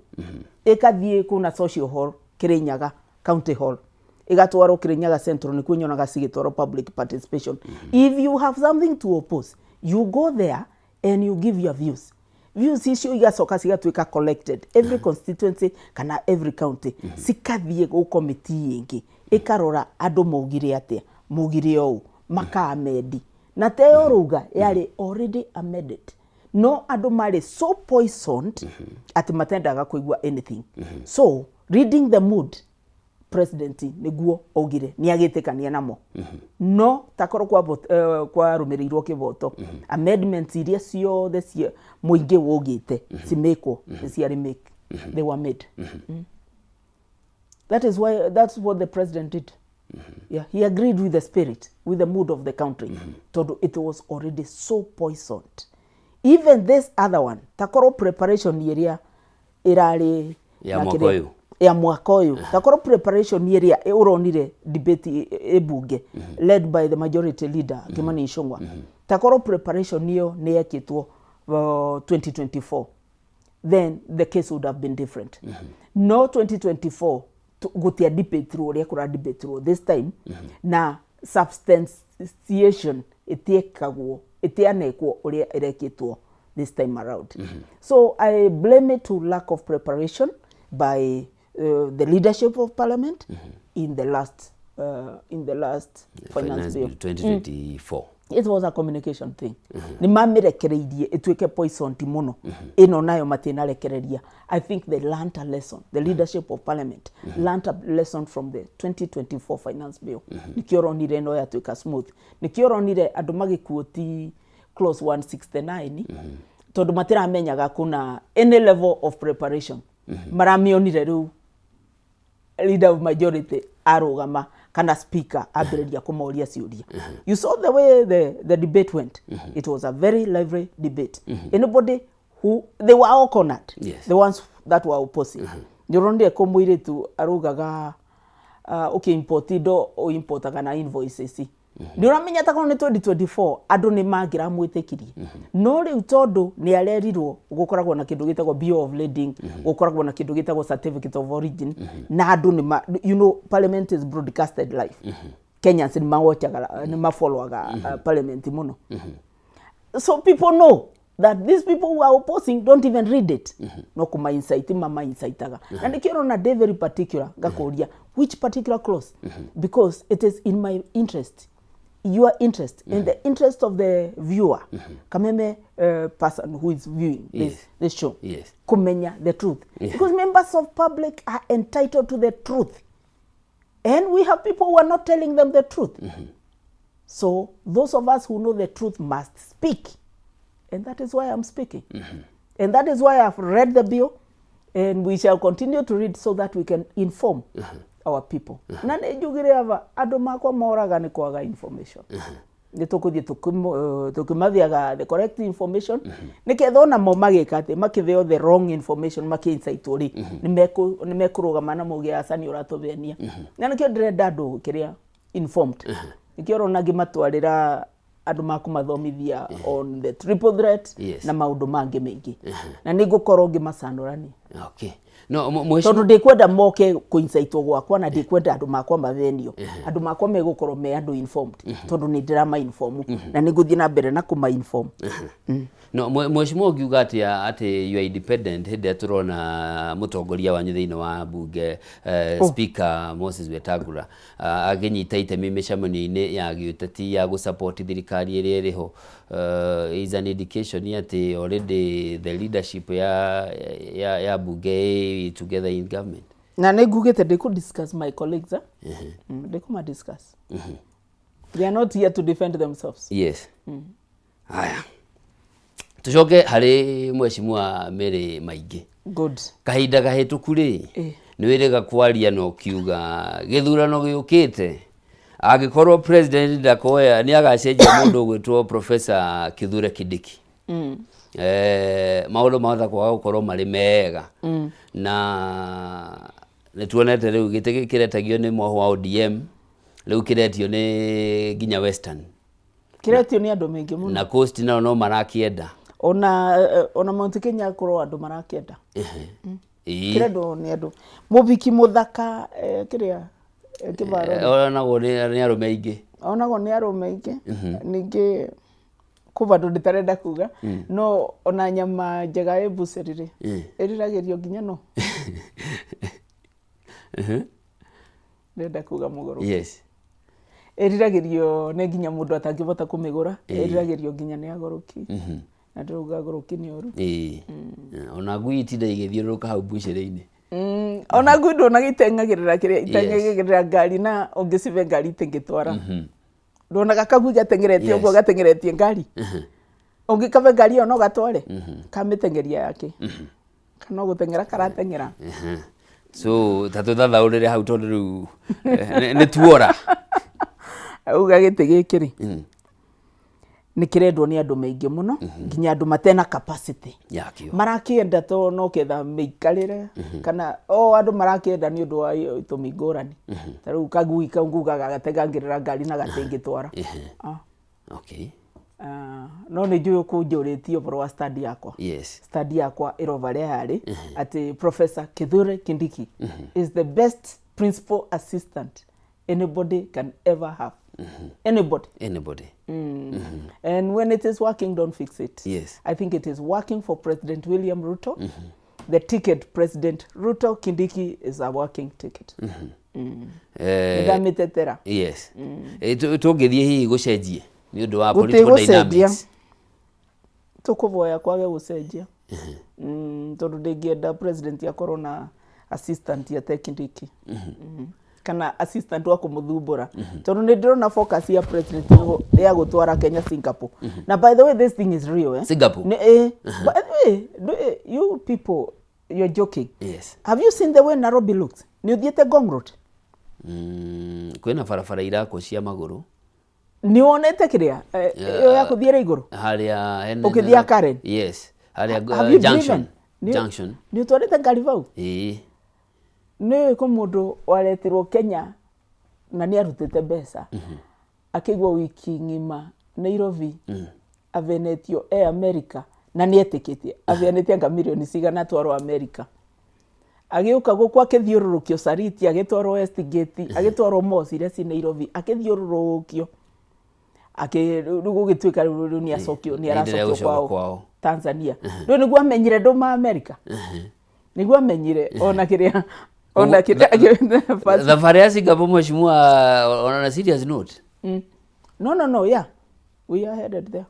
Ekathie kuna social hall Kirinyaga county hall. Igatwaro Kirinyaga central ni kunyonaga sigitwaro public participation. If you have something to oppose, you go there and you give your views. Views issue igacoka cigatwika collected every constituency kana every county. Sikathie go committee ingi ikarora andu maugire atia mugire ou makamedi na teo ruga yari already amended. No andu mari so poisoned ati matendaga kuigua anything. So reading the mood president niguo augire ni agitikania namo. No takoro kwa rumirirwo kivoto amendments iria ciothe cia muingi wogite cimekwo ciari make they were made. That's what the president did. Yeah, he agreed with the spirit, with the mood of the country. It was already so poisoned. Even this other one, takoro preparation area irari ya mwaka uyu takoro preparation area uronire debate ebunge led by the majority leader Kimani Ichung'wah. Takoro preparation niyo niyekitwo 2024, then the case would have been different. No 2024 gutia debate through uria kura debate through this time na substantiation itiekagwo itianekwo uria irekitwo this time around. So I blame it to lack of preparation by the leadership of parliament in the last finance bill 2024. It was a communication thing. Ni mamirekereirie itweke poison muno ino nayo matinarekereria. I think they learned a lesson. The leadership of parliament learned a lesson from the 2024 finance bill. Nikioronire no ya tweka smooth. Nikioronire andu magikuoti clause 169 tondu matiramenyaga kuna any level of preparation. Maramionire riu leader of majority arugama kana speaker abiredia kumoria ciuria. You saw the way the debate went. It was a very lively debate. Anybody who they were all cornered. Yes. The ones that were opposing. Nyoronde komwire tu arugaga okay importido o importaga na invoices. Ndiramenya takoro ni 2024 andu ni magira mwitikirie. No riu tondu ni arerirwo gukoragwo na kindu gitagwo bill of lading, gukoragwo na kindu gitagwo certificate of origin, na andu ni you know parliament is broadcasted live. Kenyans ni mawachaga ni mafollowaga parliament muno. So people know that these people who are opposing don't even read it. No kuma insight mama insightaga. And ikero na day very particular gakoria which particular clause because it is in my interest, your interest, and the interest of the viewer, kameme person who is viewing this show, kumenya the truth. Because members of public are entitled to the truth. And we have people who are not telling them the truth. So those of us who know the truth must speak. And that is why I'm speaking. And that is why I've read the bill And we shall continue to read so that we can inform our people. Na njugire ava andu makwa moraga ni kwaga information. Ni tukuthie tukimathiaga the correct information. Niketha ona mo magika ati makitheo the wrong information makiinsight uri ni mekurugama na mugia asani uratuthenia. Na nikio ndĩrenda andu kiria informed. Nikio rona ngimatwarira andu makumathomithia on the triple threat na maundu mangi mengi. Na nigukorwo ngimacanurani. Okay. No, tondu ndikwenda moke kuinsaitwo gwakwa na ndikwenda andu makwa mathenio. Andu makwa megukorwo me andu informed tondu ni ndirama inform na niguthie na mbere na kuma inform. No, mheshimiwa ukiuga ati you are independent hende turona mutongoria wanyu thiini wa bunge speaker Moses Wetangula aginyita itemi micamania-ini ya giuteti ya gusupport thirikari iria iriho is an indication ati already the leadership ya bunge together in government. Na negugete they could discuss my colleagues they come and discuss. They are not here to defend themselves. Yes. Haya. Tucoke hari mheshimiwa Mary Maingi. Good. Kahinda gahituku ri ni wirega kwaria no kiuga githurano giukite agikorwo president ndakoya ni agacenjia mundu gwitwo Professor Kithure Kindiki. Maundu mothe kwaga gukorwo mari mega na nituonete riu gitege kiretagio ni moho wa ODM riu kiretio ni nginya Western kiretio ni andu mengi muno na Coast no marakienda ona Mount Kenya korwo andu marakienda kiredo ni andu mubiki muthaka kiria kibaro onago ni arume ingi onago ni arume ingi ningi kubandu nditarenda kuga no ona nyama njega ebucerire iriragirio nginya no ndenda kuga mugoro yes iriragirio ne nginya mundu atangivota kumigura iriragirio nginya ni agoroki na nduga agoroki ni oru ona ngui itinda igithiuruka hau bucere-ini ona ngui ndona gitengagirira kiria itengagirira ngari na ungicibe ngari itingitwara ndona gakagu gatengeretie ugo gatengeretie ngari ungikabe ngari ono gatware kamitengeria yake kana gutengera karatengera so tatu thathaurire hau tondu riu ni tuora uga gite gikiri ni kirendwo ni andu maingi muno nginya andu matena capacity yakio marakienda to no ketha meikarire kana andu marakienda ni undu wa itumi ngurani taru kagui kanguga gagatengangirira ngari na gatingitwara okay no ni njuyo kunjuritio bro wa study yakwa study yakwa irovaria yari ati Professor Kithure Kindiki is the best principal assistant anybody can ever have. Anybody. And when it is working, don't fix it. I think it is working for President William Ruto. The ticket President Ruto Kindiki is a working ticket. Ndamitetera. Yes. Tugithie hihi gucenjie ni undu wa political dynamics. Tukuvoya kwage gucenjia. Tondu ndingienda president ya corona assistant ya Kindiki. Kana assistant wa kumuthumbura tondu ni ndirona focus ya president ya gutwara Kenya Singapore na by the way this thing is real Singapore by the way you people you're joking have you seen the way Nairobi looks ni uthiete Ngong Road kwina barabara irako cia maguru ni wonete kiria yo ya kuthiera iguru haria ukithia Karen haria junction ni utwarite ngari vau ni ko mundu waretirwo Kenya na ni arutite mbeca akigwa wiki ngima Nairobi avenetio America na ni etikitie avenetia nga milioni cigana twarwo America agiuka gukwa akithiururukio Sariti agitwarwo Westgate agitwarwo Mosi iria ci Nairobi akithiururukio gugituika riu ni acokio ni aracokio kwao Tanzania ndio niguo amenyire ndo ma America niguo amenyire ona kiria ona kiria thabari ya Singapore mheshimiwa on a serious note no yeah we are headed there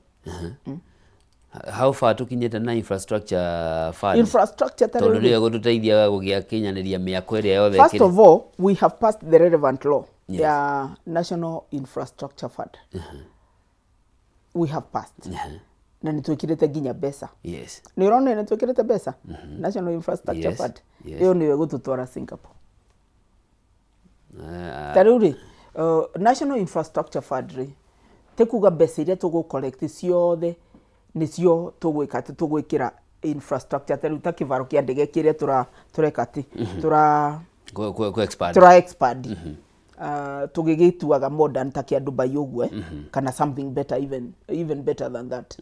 how far tukinyete na infrastructure fund infrastructure tondu ni gututeithia gugia kinyaniria miako iria yothe first of all we have passed the relevant law ya National Infrastructure Fund we have passed na nitwikirite nginya mbeca yes ni urone nitwikirite mbeca National Infrastructure Fund iyo niwe gututwara Singapore taruri National Infrastructure Fund ri tekuga mbeca iria tugu collect ciothe nicio tugwika tugwikira infrastructure taruta kivaro kia ndege kiria turekati expand tugigituaga modern takia Dubai ugwe kana something better even better than that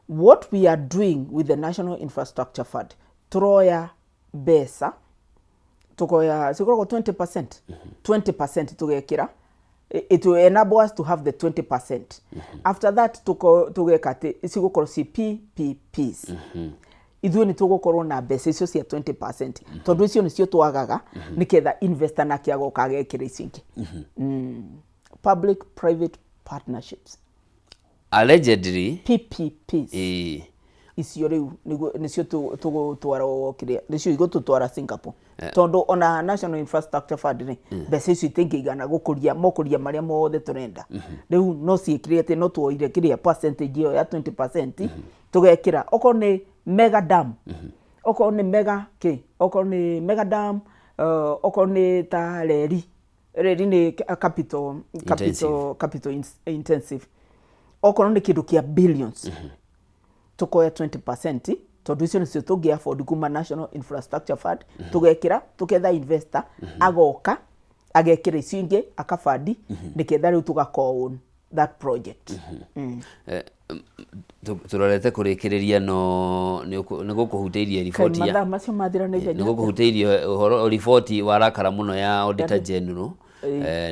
what we are doing with the National Infrastructure Fund troya besa tukoya sikoroko 20% tugekira it will enable us to have the 20%. After that tugekate isigukoro PPPs ithuĩ nĩ tũgũkorwo na mbeca icio cia 20% tondũ icio nĩcio twagaga nĩketha investor na kĩago kagekĩra icio ingĩ public private partnerships allegedly PPPs icio rĩu nĩcio tũgũtwara kĩrĩa nĩcio igũtũtwara Singapore tondũ ona National Infrastructure Fund nĩ mbeca icio itingĩigana gũkũria marĩa mothe tũrenda rĩu no ciĩkire atĩ no tuoire kĩrĩa percentage ĩyo ya 20% tũgekĩra okorwo nĩ mega dam okorwo nĩ mega dam okorwo nĩ ta reri nĩ capital intensive okorwo nĩ kĩndũ kĩa billions tukoya 20% tondu icio nicio tungi afford kuma National Infrastructure Fund tugekira tuketha investor agoka agekira icio ingi akafadi niketha riu tugako that project turorete kurikiriria no nigukuhuteirie riboti ya macio mathira na ihenya nigukuhuteirie uhoro riboti warakara muno ya Auditor General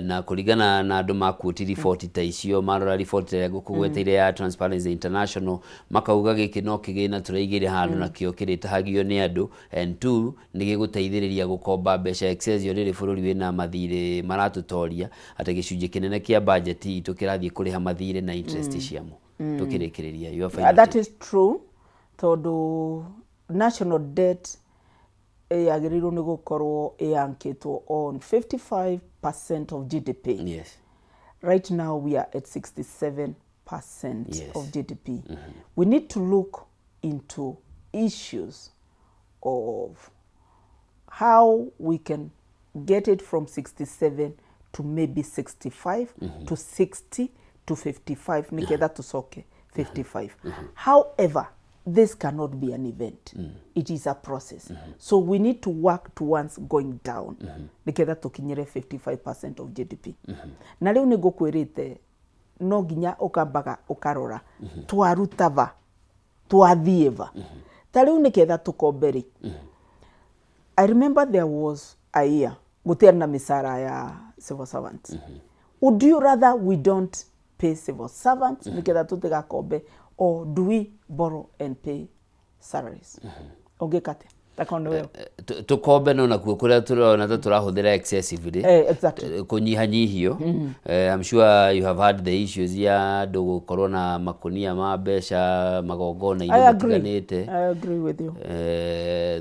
na kuringana na andu makuoti riboti ta icio marora riboti ya gukugweteire ya Transparency International makauga giki no kigina turaigire handu na kio kiritahagio ni andu and two nigiguteithiriria gukomba mbeca excess yo riri bururi wina mathire maratutoria ata gicunje kinene kia budget itu kirathie kuriha mathire na interest ciamo tukirikiriria that is true tondu national debt yagirirwo ni gukorwo yankitwo on 55% of GDP. Yes. Right now we are at 67% of GDP. We need to look into issues of how we can get it from 67 to maybe 65 to 60 to 55 niketha tusoke 55. However, this cannot be an event. It is a process. So we need to work towards going down. Niketha tukinyere 55% of GDP. Na riu ni gukwirite no ginya ukambaga ukarora twarutava twathieva. Ta riu niketha tukomberi. I remember there was a year gutiari na misara ya civil servants. Would you rather we don't pay civil servants niketha tutigakombe or do we borrow and pay salaries? Ogekate takono wewe tukombe no nakuo kuria turona ta turahuthira excessively exactly kunyihanyihio I'm sure you have had the issues ya ndugu corona makunia ma besha magogona I agree with you.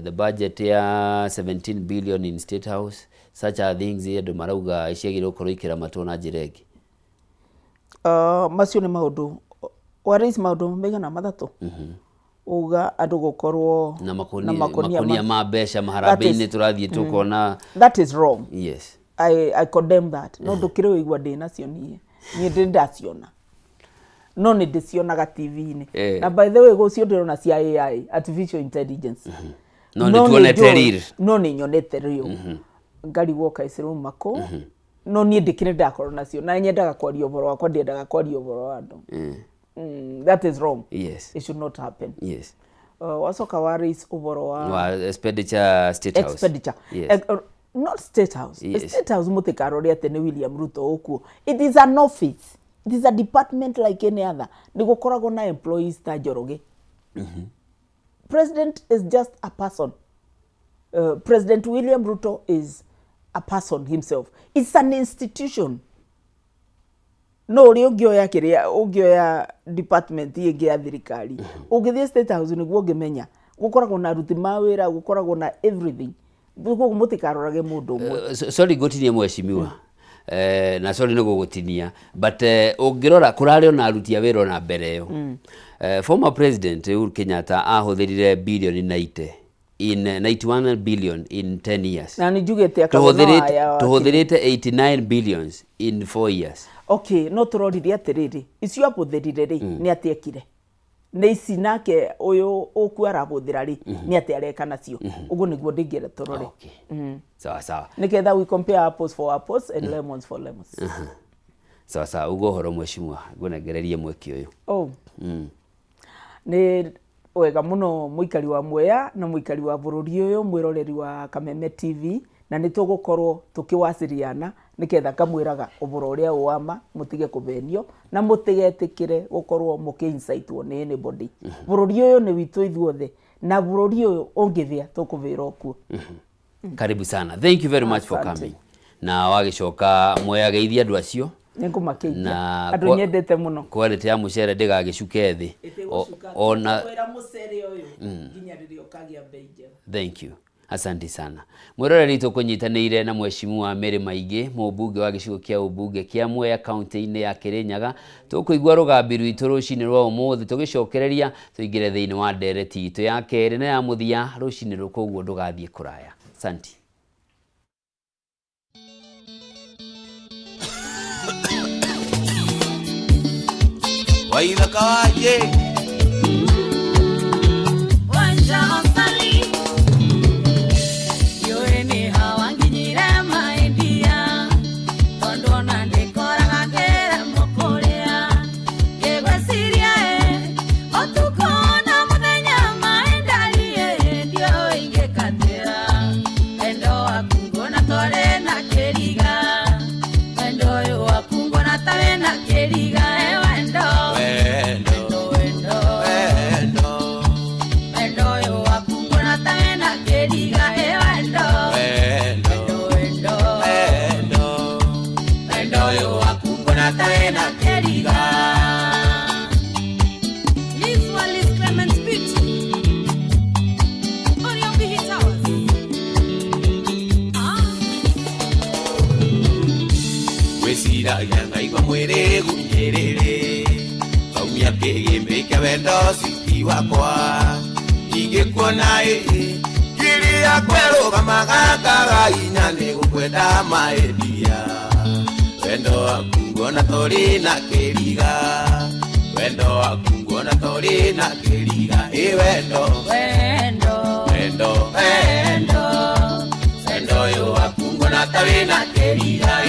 The budget ya 17 billion in State House such are things ye ndu marauga iciagire ukorwo ikira matona njiregi macio ni maundu waris maundu megana mathatu uga andu gukorwo na makonia ma besha maharambeni turathie tukona that is wrong. Yes, I condemn that. No ndukire igwa ndina cio nie ndaciona no ni ndicionaga TV-ini na by the way go cio ndirona cia AI artificial intelligence no ni tuonete riri no ni nyonete rio ngari woka isiru mako no ni ndikire ndakorwo nacio na nyendaga kwaria uboro wakwa ndiendaga kwaria uboro wa andu that is wrong. Yes, it should not happen. Yes, wasoka waris uboro wa expenditure State House expenditure. Yes. Not State House. Yes. State House mutekarori atene William Ruto okuo. It is an office. It is a department like any other. Nigukoragwo na employees ta Njoroge. President is just a person. President William Ruto is a person himself. It's an institution. No ri ungioya kiria ungioya department ingi ya thirikari ungithie State House niguo ngimenya gukoragwo na ruti mawira gukoragwo na everything guko mutikarorage mundu umwe sorry gotinie mweshimiwa na sorry no gugutinia but ungirora kurari ona aruti a wira ona mbere yo former president Uhuru Kenyatta ahuthirire billion 90 in 91 billion in 10 years na nijugete akaona tuhuthirite 89 billions in 4 years. Okay, no turorire atiriri icio abuthirire ri ni atiekire ne ici nake uyu ukuara abuthira ri ni ati areka nacio uguo niguo ndingire turore. Sawa sawa, niketha we compare apples for apples and lemons for lemons. Sawa sawa, ugo horo mheshimiwa ngunegererie mweki uyu ni wega muno muikari wa Mwea na muikari wa bururi uyu mwiroreri wa Kameme TV na nitugukorwo tukiwasiriana niketha kamwiraga uburo uria uama mutige kubenio na mutigetikire gukorwo mukiinsightwo ni anybody. Bururi uyu ni witu ithuothe na bururi uyu ungithia tukuvira okuo. Karibu sana, thank you very much for coming. Na wagicoka Mwea geithia andu acio nikumakeithia andu nyendete muno quality ya mucere ndigagicuke thi ona wera mucere uyu nginya ririo kagia bei njega. Thank you, asante sana. Mwiroreri tukunyitanire na mheshimiwa Maingi mubunge wa gicigo kia ubunge kia Mwea county-ini ya Kirinyaga. Tukuigua rugambi rwitu rucini rwa umuthi tugicokereria tuingire thiini wa ndereti itu ya keri na ya muthia rucini rukuguo ndugathie kuraya. Asante. Waitha kawaje wanja osali yoeni hawanginyire maindia tondo na ndikoraga ngera mokoria ngegweciria otukona muthenya maindarie ndio ingikatira endo wakungo na tore na keriga endo yo wakungo na tare na keriga yanga igwa mwere gunyerere kaumia kege kia wendo siti wakwa igekuona kiri akwero kama gakaga inyane gukwenda maedia wendo akungona tori na keriga wendo akungona tori na keriga wendo wendo wendo wendo wendo yo akungona tori na keriga